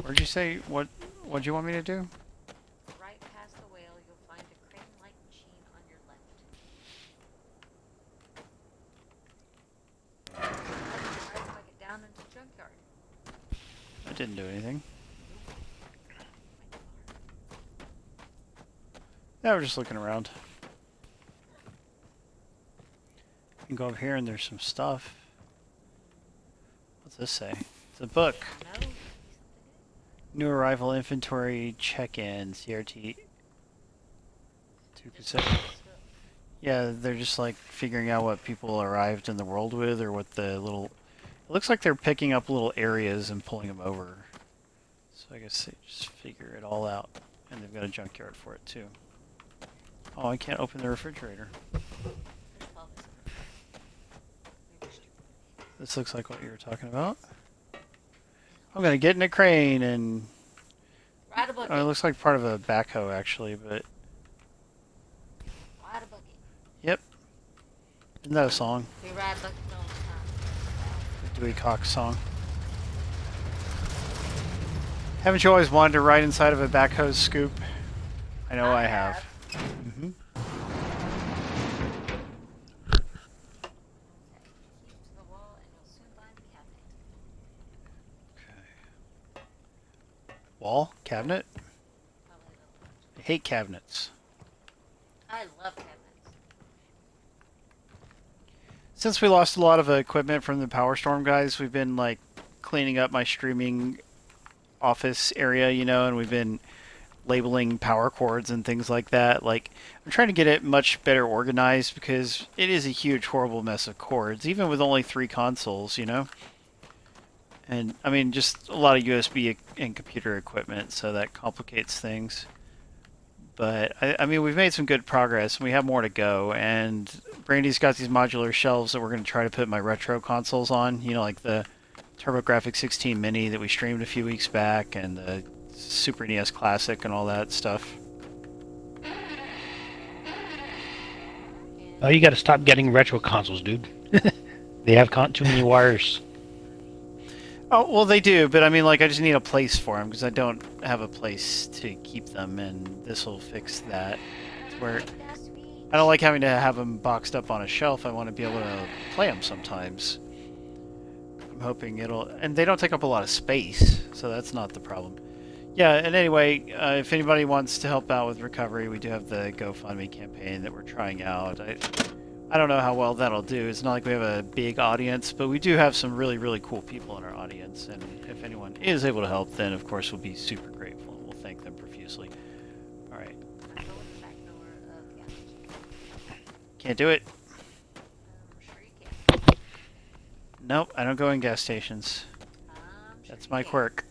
Where'd you say, what'd you want me to do? Right past the whale, you'll find a crane-like machine on your left. Right bucket down into the junkyard. That didn't do anything. Yeah, we're just looking around. You can go up here and there's some stuff. What's this say? It's a book. No? New arrival inventory check-in, CRT. 2%. Yeah, they're just like figuring out what people arrived in the world with, or what the little... It looks like they're picking up little areas and pulling them over. So I guess they just figure it all out. And they've got a junkyard for it too. Oh, I can't open the refrigerator. This looks like what you were talking about. I'm gonna get in a crane and... Ride a bucket. Oh, it looks like part of a backhoe actually, but... Ride a bucket. Yep. Isn't that a song? We ride buckets all the time. The Dewey Cox song. Haven't you always wanted to ride inside of a backhoe scoop? I know I have. Mm-hmm. Keep to the wall and you'll soon find the cabinet. Okay. Wall? Cabinet? Probably the I hate cabinets. I love cabinets. Since we lost a lot of equipment from the Power Storm guys, we've been like cleaning up my streaming office area, you know, and we've been labeling power cords and things like that. Like, I'm trying to get it much better organized because it is a huge, horrible mess of cords, even with only 3 consoles, you know? And, I mean, just a lot of USB and computer equipment, so that complicates things. But, I mean, we've made some good progress, and we have more to go. And Brandy's got these modular shelves that we're going to try to put my retro consoles on. You know, like the TurboGrafx 16 Mini that we streamed a few weeks back, and the Super NES Classic and all that stuff. Oh, you got to stop getting retro consoles, dude. They have too many wires. Oh, well, they do, but I mean, like, I just need a place for them, because I don't have a place to keep them, and this will fix that. It's where I don't like having to have them boxed up on a shelf. I want to be able to play them sometimes. I'm hoping it'll... And they don't take up a lot of space, so that's not the problem. Yeah, and anyway, if anybody wants to help out with recovery, we do have the GoFundMe campaign that we're trying out. I don't know how well that'll do. It's not like we have a big audience, but we do have some really, really cool people in our audience. And if anyone is able to help, then of course we'll be super grateful. We'll thank them profusely. All right. I go in the back door of the gas station. Can't do it. I'm sure you can. Nope, I don't go in gas stations. I'm sure That's you my can. quirk.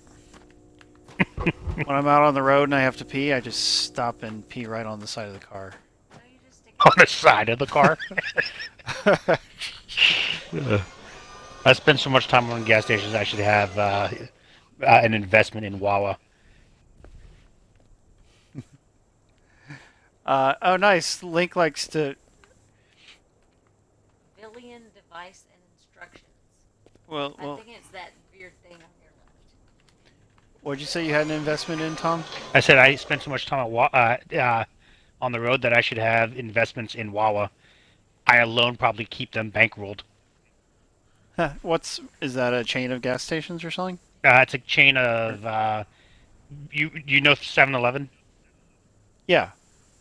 When I'm out on the road and I have to pee, I just stop and pee right on the side of the car. No, you just stick On the side of the car. I spend so much time on gas stations. I should have an investment in Wawa. Oh, nice. Link likes to... Billion device and instructions. Well, I think it's that weird thing on your left. what'd you say you had an investment in, Tom? I said I spend so much time on the road that I should have investments in Wawa. I alone probably keep them bankrolled. Huh, is that a chain of gas stations or something? It's a chain of you know 7-Eleven? Yeah.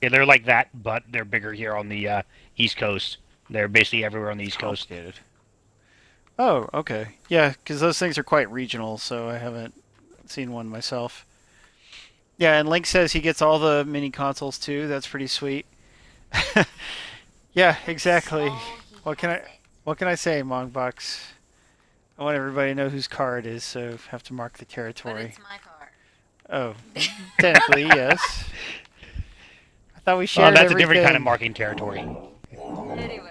Yeah, they're like that, but they're bigger here on the East Coast. They're basically everywhere on the East Coast. Complicated. Oh, okay. Yeah, because those things are quite regional, so I haven't seen one myself. Yeah, and Link says he gets all the mini consoles too. That's pretty sweet. Yeah, exactly. So he What can has I it. what can I say, Mongbox? I want everybody to know whose car it is, so I have to mark the But territory. it's my car. Oh, technically, yes. I thought we Well, shared that's a different kind of everything. marking territory. Anyway.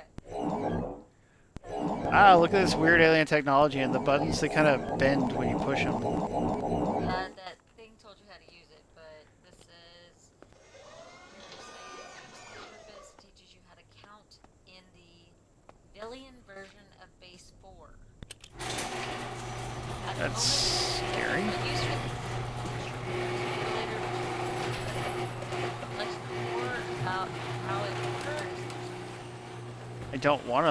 Ah, look at this weird alien technology, and the buttons, they kind of bend when you push them. That thing told you how to use it, but this is... Purpose teaches you how to count in the billion version of base 4. At the That's moment, scary. it's used for let's know more about how it works. I don't want to...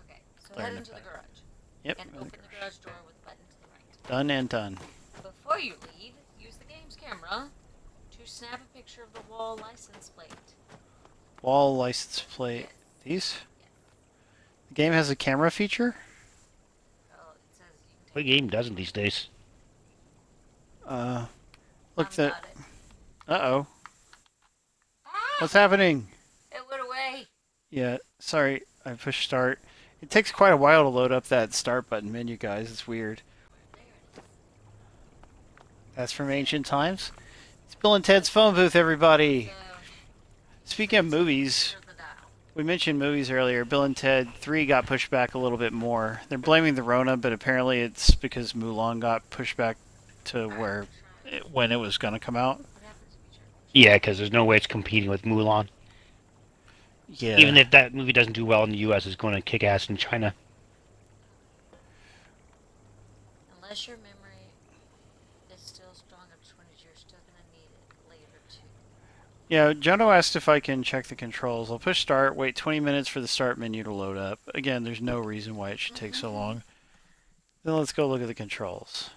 Okay, so Learn head it into the better. garage. Yep. And open the garage door with the button to the right. Done and done. Before you leave, use the game's camera to snap a picture of the wall license plate. Wall license plate. These? The game has a camera feature? Oh, it says you can What take game doesn't these days? Look Mom that... got it. Uh-oh. Ah! What's happening? It went away. Yeah, sorry, I pushed start. It takes quite a while to load up that start button menu, guys. It's weird. There it is. That's from ancient times. It's Bill and Ted's phone booth, everybody. So, Speaking of movies, here's the dial. we mentioned movies earlier. Bill and Ted 3 got pushed back a little bit more. They're blaming the Rona, but apparently it's because Mulan got pushed back to when it was going to come out. What happens if you turn? Yeah, because there's no way it's competing with Mulan. Yeah. Even if that movie doesn't do well in the U.S., it's going to kick ass in China. Unless your memory is still strong up to 20, you're still going to need it later too. Yeah, Jono asked if I can check the controls. I'll push start, wait 20 minutes for the start menu to load up. Again, there's no reason why it should take so long. Then let's go look at the controls.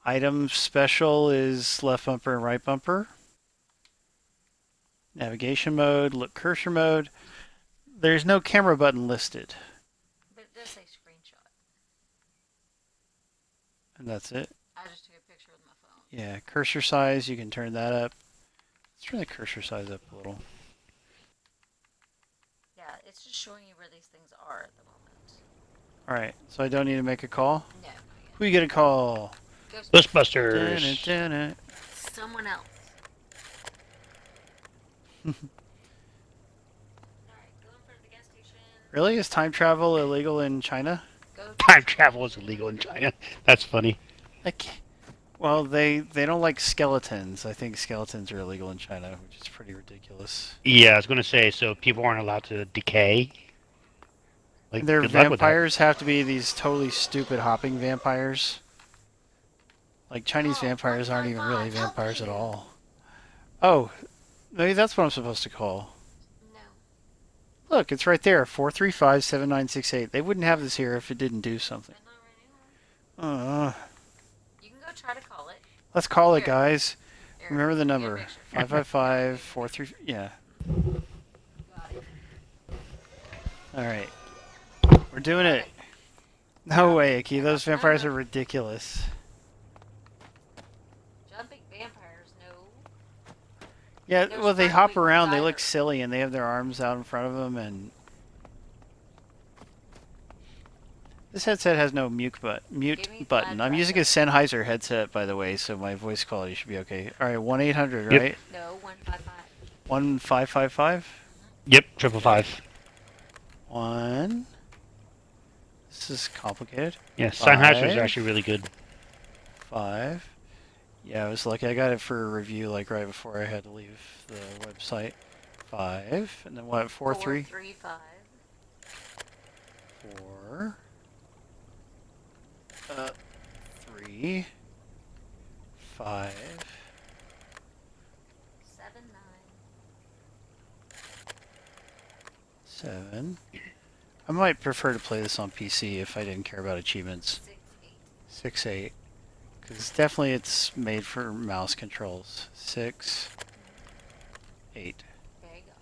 Item special is left bumper and right bumper. Navigation mode, look cursor mode. There's no camera button listed. But it does say screenshot. And that's it. I just took a picture with my phone. Yeah, cursor size, you can turn that up. Let's turn the cursor size up a little. Yeah, it's just showing you where these things are at the moment. Alright, so I don't need to make a call? No. Who you gonna call? Ghostbusters. Dun-dun-dun-dun. Someone else. Alright, going for the gas station. Really? Is time travel illegal in China? Go to Time travel is illegal in China. That's funny. Like, well, they don't like skeletons. I think skeletons are illegal in China, which is pretty ridiculous. Yeah, I was gonna say, so people aren't allowed to decay. Like, Their good luck with that. vampires have to be these totally stupid hopping vampires. Like, Chinese vampires aren't even really vampires at all. Oh, maybe that's what I'm supposed to call. No. Look, it's right there, 435-7968. They wouldn't have this here if it didn't do something. But not right now. Uh, You can go try to call it. let's call it, Here. guys. Here, Remember the get a number. picture. 555-43... Yeah. Got it. Alright. We're doing it. No way, Icky. Those vampires are ridiculous. Jumping vampires, no. Yeah, There's well, they one hop weak around. They diver. look silly, and they have their arms out in front of them, and... This headset has no mute Give me button. I'm flat using a bracket. Sennheiser headset, by the way, so my voice quality should be okay. Alright, 1-800, Yep. right? No, 155. 1555? Yep, 555. 1... This is complicated. Yeah, Sennheiser is 5. actually really good. 5. Yeah, I was lucky. I got it for a review like right before I had to leave the website. 5. And then what? 4, 3? 435. 4. 3. 5. 79. 7. I might prefer to play this on PC if I didn't care about achievements. 68. 6, 8. Because definitely it's made for mouse controls. 6. 8. There you go.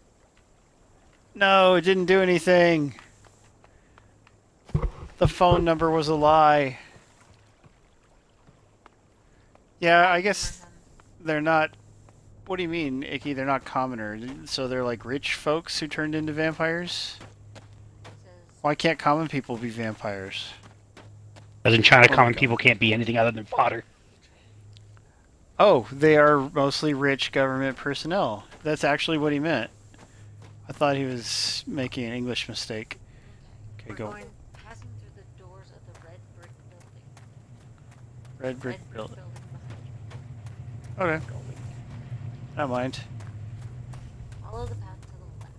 No, it didn't do anything. The phone number was a lie. Yeah, I guess they're not... What do you mean, Icky? They're not commoner. So they're like rich folks who turned into vampires? It says Why can't common people be vampires? As in China, Oh my common God. people can't be anything other than fodder. Oh, they are mostly rich government personnel. That's actually what he meant. I thought he was making an English mistake. Okay, we're go. going passing through the doors of the red brick building. Red brick Red building. behind Okay. I don't mind. you. Follow the path to the left.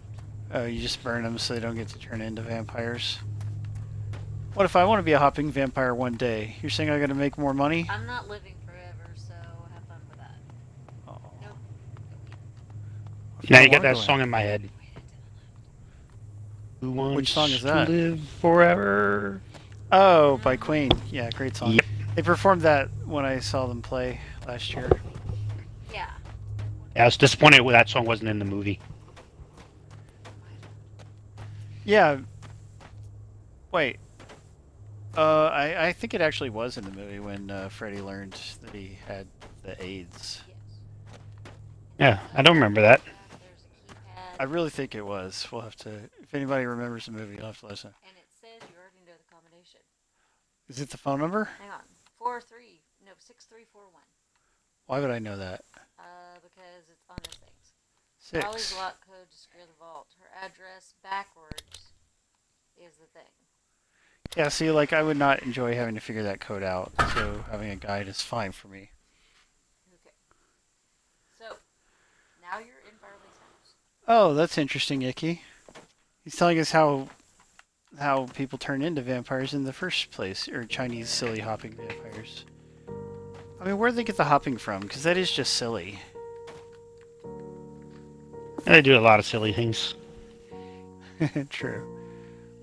Oh, you just burn them so they don't get to turn into vampires. What if I want to be a hopping vampire one day? You're saying I gotta make more money? I'm not living forever, so have fun with that. Oh. Nope. Now you got that song in my head. Wait, it's in the left. Who wants Which song is to that? live forever? Oh, by Queen. Yeah, great song. Yep. They performed that when I saw them play last year. Yeah. Yeah, I was disappointed that song wasn't in the movie. Yeah. Wait. I think it actually was in the movie when Freddy learned that he had the AIDS. Yes. Yeah, I don't remember that. There's a keypad. I really think it was. We'll have to... If anybody remembers the movie, you'll have to listen. And it says you already know the combination. Is it the phone number? Hang on. 6341. Why would I know that? Because it's on the things. 6. Charlie's lock code to secure the vault. Her address backwards is the thing. Yeah, see, like, I would not enjoy having to figure that code out, so having a guide is fine for me. Okay. So, now you're in Barley's house. Oh, that's interesting, Icky. He's telling us how people turn into vampires in the first place, or Chinese silly hopping vampires. I mean, where'd they get the hopping from? Because that is just silly. They do a lot of silly things. True.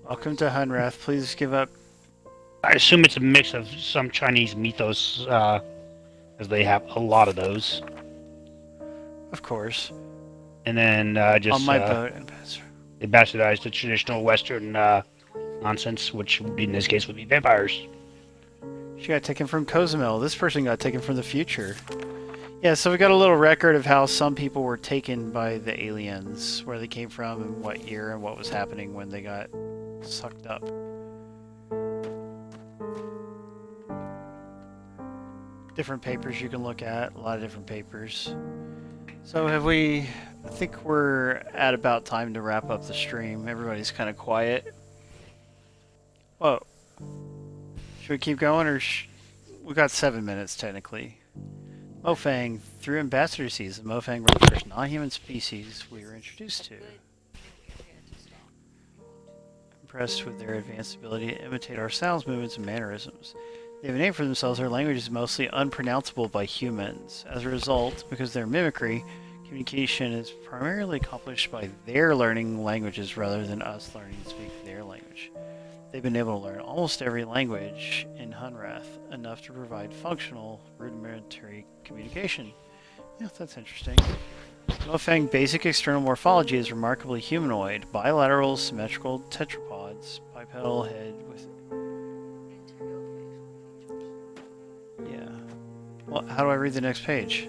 Welcome to Hunrath. Please give up. I assume it's a mix of some Chinese mythos, as they have a lot of those. Of course. And then just On my boat. Ambassador. they bastardized the traditional Western nonsense, which in this case would be vampires. She got taken from Cozumel. This person got taken from the future. Yeah, so we got a little record of how some people were taken by the aliens, where they came from, and what year, and what was happening when they got sucked up. different papers you can look at, a lot of different papers. So have we, I think we're at about time to wrap up the stream. Everybody's kind of quiet. Whoa. Should we keep going or we got 7 minutes technically. Mofang, through Ambassador Seas, the Mofang were the first non-human species we were introduced to. Impressed with their advanced ability to imitate our sounds, movements, and mannerisms. They have a name for themselves. Their language is mostly unpronounceable by humans. As a result, because of their mimicry, communication is primarily accomplished by their learning languages rather than us learning to speak their language. They've been able to learn almost every language in Hunrath, enough to provide functional, rudimentary communication. Yeah, that's interesting. Mofang basic external morphology is remarkably humanoid. Bilateral, symmetrical tetrapods, bipedal head with... Yeah. Well, how do I read the next page?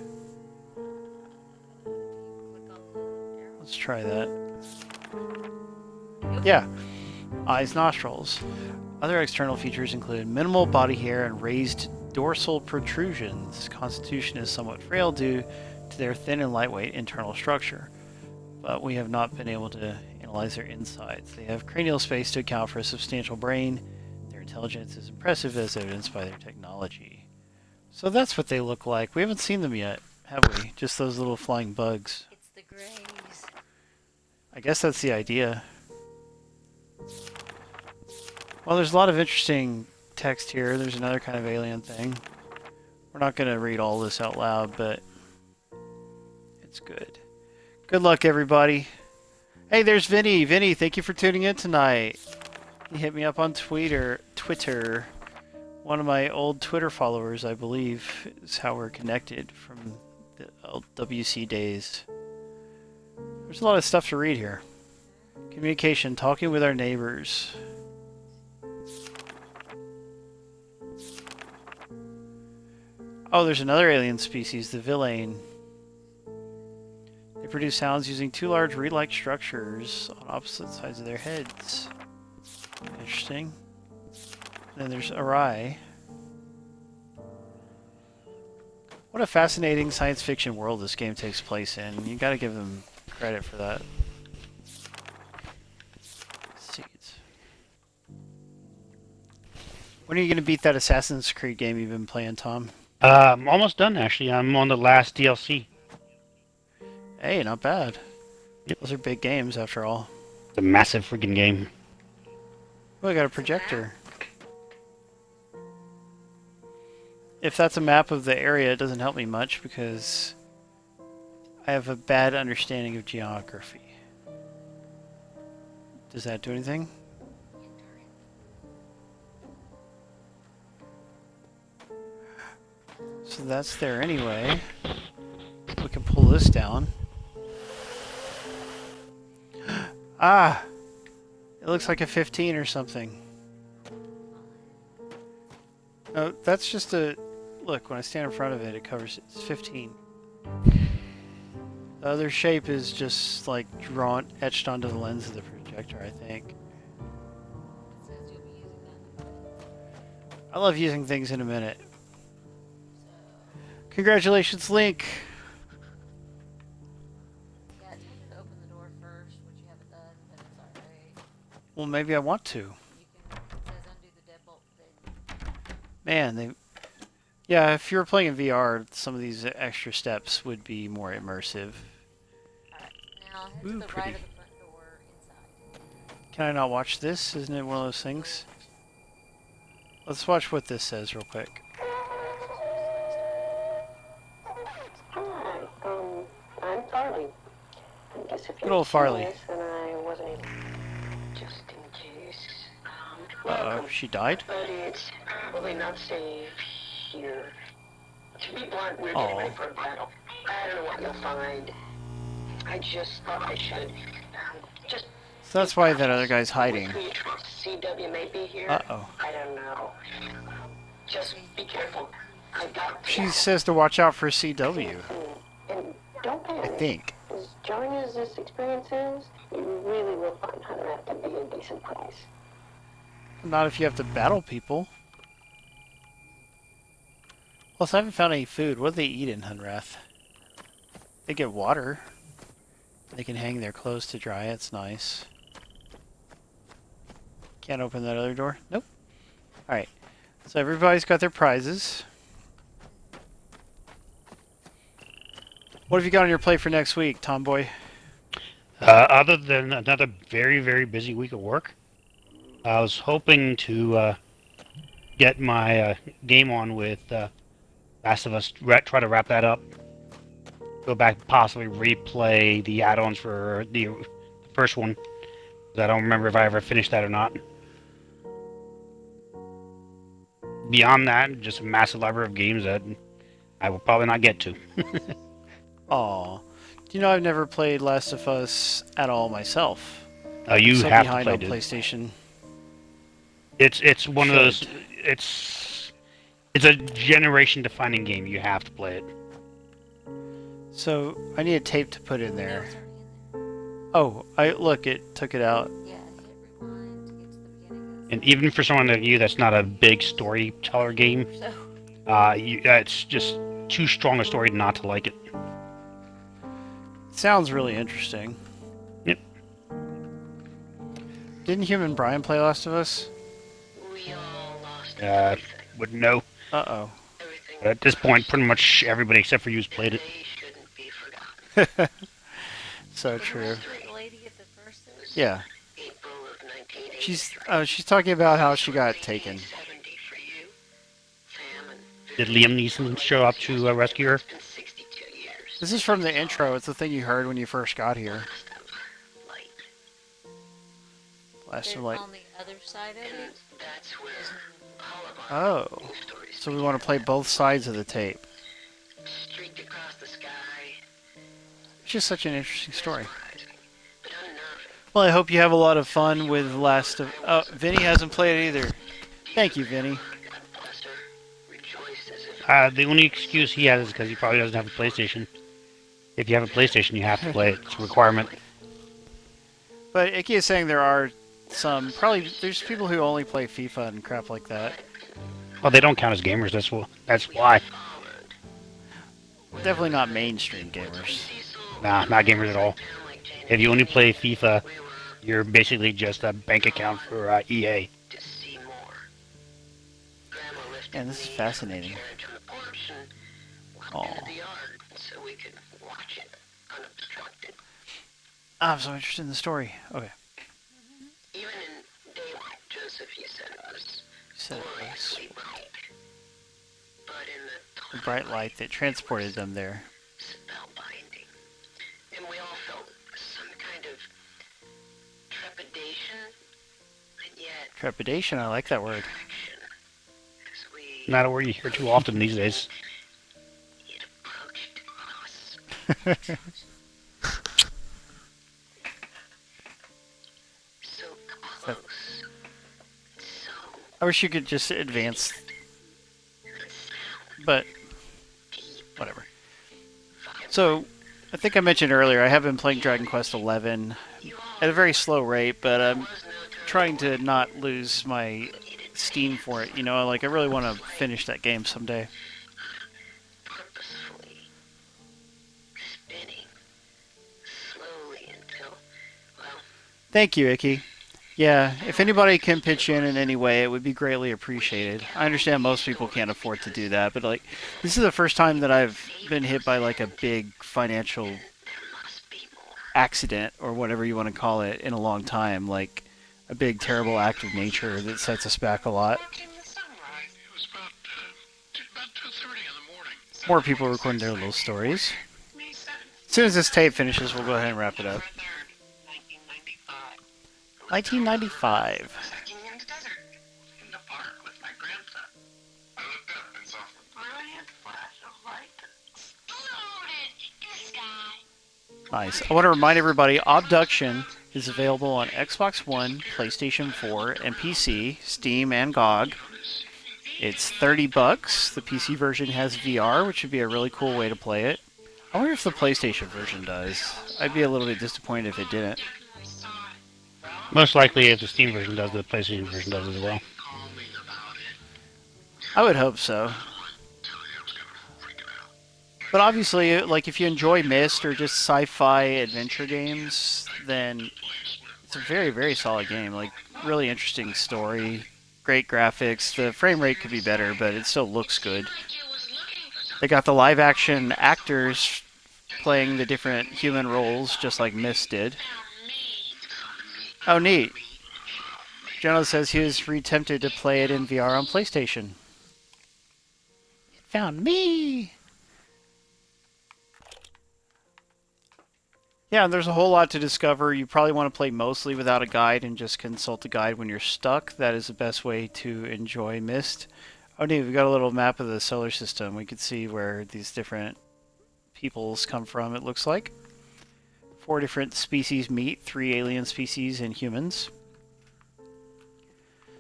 Let's try that. Yeah. Eyes, nostrils. Other external features include minimal body hair and raised dorsal protrusions. Constitution is somewhat frail due to their thin and lightweight internal structure, but we have not been able to analyze their insides. They have cranial space to account for a substantial brain. Their intelligence is impressive as evidenced by their technology. So that's what they look like. We haven't seen them yet, have we? Just those little flying bugs. It's the Greys. I guess that's the idea. Well, there's a lot of interesting text here. There's another kind of alien thing. We're not going to read all this out loud, but it's good. Good luck, everybody. Hey, there's Vinny. Vinny, thank you for tuning in tonight. He hit me up on Twitter. One of my old Twitter followers, I believe, is how we're connected from the old WC days. There's a lot of stuff to read here. Communication, talking with our neighbors. Oh, there's another alien species, the villain. They produce sounds using two large reed-like structures on opposite sides of their heads. Interesting. Then there's Arai. What a fascinating science fiction world this game takes place in. You gotta give them credit for that. Seeds. When are you gonna beat that Assassin's Creed game you've been playing, Tom? I'm almost done, actually. I'm on the last DLC. Hey, not bad. Yep. Those are big games, after all. It's a massive freaking game. Oh, I got a projector. If that's a map of the area, it doesn't help me much because I have a bad understanding of geography. Does that do anything? So that's there anyway. We can pull this down. Ah! It looks like a 15 or something. No, that's just a... Look, when I stand in front of it, it covers it. It's 15. The other shape is just like drawn, etched onto the lens of the projector, I think. It says you'll be using that. I love using things in a minute. Congratulations, Link! Yeah, it's better to open the door first, which you haven't done, but it's alright. Well, maybe I want to. You can, it says undo the deadbolt thing. Man, they... Yeah, if you were playing in VR, some of these extra steps would be more immersive. Alright, now head Ooh, to the pretty. right of the front door inside. Can I not watch this? Isn't it one of those things? Let's watch what this says real quick. Hi, I'm Farley. I guess if Good old Farley. and I wasn't able... Just in case. Uh-oh, she died? But it's probably not safe here. To be blunt, we're Aw. getting ready for a battle. I don't know what you'll find. I just thought I should. Just... So that's why that other guy's hiding. CW may be here. Uh-oh. I don't know. Just be careful. I got... She says to watch out for CW, And don't I panic. think. As jarring as this experience is, you really will find Hunrath to be a decent place. Not if you have to battle people. Plus, I haven't found any food. What do they eat in Hunrath? They get water. They can hang their clothes to dry. It's nice. Can't open that other door? Nope. Alright. So everybody's got their prizes. What have you got on your plate for next week, Tomboy? Other than another very, very busy week of work, I was hoping to get my game on with Last of Us, try to wrap that up. Go back, possibly replay the add-ons for the first one. I don't remember if I ever finished that or not. Beyond that, just a massive library of games that I will probably not get to. Aw. Do you know I've never played Last of Us at all myself? You So have to behind play, on dude. PlayStation. It's one of those. It's a generation-defining game. You have to play it. So I need a tape to put in It there. was already in there. Oh, look, it took it out. Yeah, hit rewind to get to the beginning of And even for someone like you that's not a big storyteller game, so it's just too strong a story not to like it. Sounds really interesting. Yep. Didn't Human Brian play Last of Us? We all lost Wouldn't know. Uh-oh. everything. But at this point, pretty much everybody except for you's played it. They shouldn't be forgotten. So true. the lady at the first thing. Yeah. April of 1980. She's talking about how she got taken. 70 for you. Sam and Did Liam Neeson show up to rescue her? it's been 62 years. This is from the intro. It's the thing you heard when you first got here. Light. Last Then of Light. on the other side of And it, that's where all of our Oh. stories So we want to play both sides of the tape. streaked across the sky. It's just such an interesting story. Surprising, but unnerving. Well, I hope you have a lot of fun with Last of... Oh, Vinny hasn't played it either. Thank you, Vinny. God bless her. Rejoiced as if The only excuse he has is because he probably doesn't have a PlayStation. If you have a PlayStation, you have to play it. It's a requirement. But Icky is saying there are some... Probably there's people who only play FIFA and crap like that. Well, they don't count as gamers. That's why. Definitely not mainstream gamers. Nah, not gamers at all. If you only play FIFA, you're basically just a bank account for EA. to see more. Grandma lifted And this is me fascinating. from the carriage on the porch and walked Aw. into the yard so we could watch it unobstructed. I'm so interested in the story. Okay. Even in daylight, Joseph, you said it was You said it was gloriously bright. But in the the bright light that transported them there. spellbinding. And we all felt some kind of trepidation, and yet Trepidation, I like that word. action. As we Not a word you hear too often these days. it approached us. So close. So I wish you could just advance, but whatever. So, I think I mentioned earlier, I have been playing Dragon Quest XI at a very slow rate, but I'm trying to not lose my steam for it. You know, like I really want to finish that game someday. purposefully spinning slowly until, well, Thank you, Icky. Yeah, if anybody can pitch in any way, it would be greatly appreciated. I understand most people can't afford to do that, but like, this is the first time that I've been hit by like a big financial there must be more. accident or whatever you want to call it in a long time, like a big terrible act of nature that sets us back a lot. Working the sunrise. It was about 2:30 in the morning. More people recording their little stories. May 7th, As soon as this tape finishes, we'll go ahead and wrap it up. 3rd, 1995. 1995. Hiking in the desert. In the park with my grandpa. I looked up and saw a brilliant flash of light that exploded in the sky. Nice. I want to remind everybody, Obduction is available on Xbox One, PlayStation 4, and PC, Steam, and GOG. It's $30. The PC version has VR, which would be a really cool way to play it. I wonder if the PlayStation version does. I'd be a little bit disappointed if it didn't. Most likely, if the Steam version does, the PlayStation version does as well. I would hope so. Till it was But obviously, like if you enjoy Myst or just sci-fi adventure games, then it's a very, very solid game. Like really interesting story, great graphics. The frame rate could be better, but it still looks good. They got the live action actors playing the different human roles, just like Myst did. Oh, neat. Jonah says he was tempted to play it in VR on PlayStation. It found me! Yeah, and there's a whole lot to discover. You probably want to play mostly without a guide and just consult a guide when you're stuck. That is the best way to enjoy Myst. Oh, neat. We've got a little map of the solar system. We can see where these different peoples come from, it looks like. 4 different species meet, 3 alien species and humans.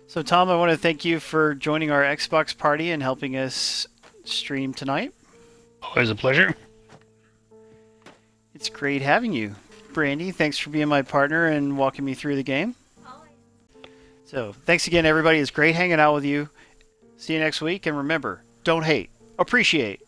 So Tom, I want to thank you for joining our Xbox party and helping us stream tonight. Always a pleasure. It's great having you. Brandy, thanks for being my partner and walking me through the game. So thanks again, everybody. It's great hanging out with you. See you next week. And remember, don't hate, appreciate.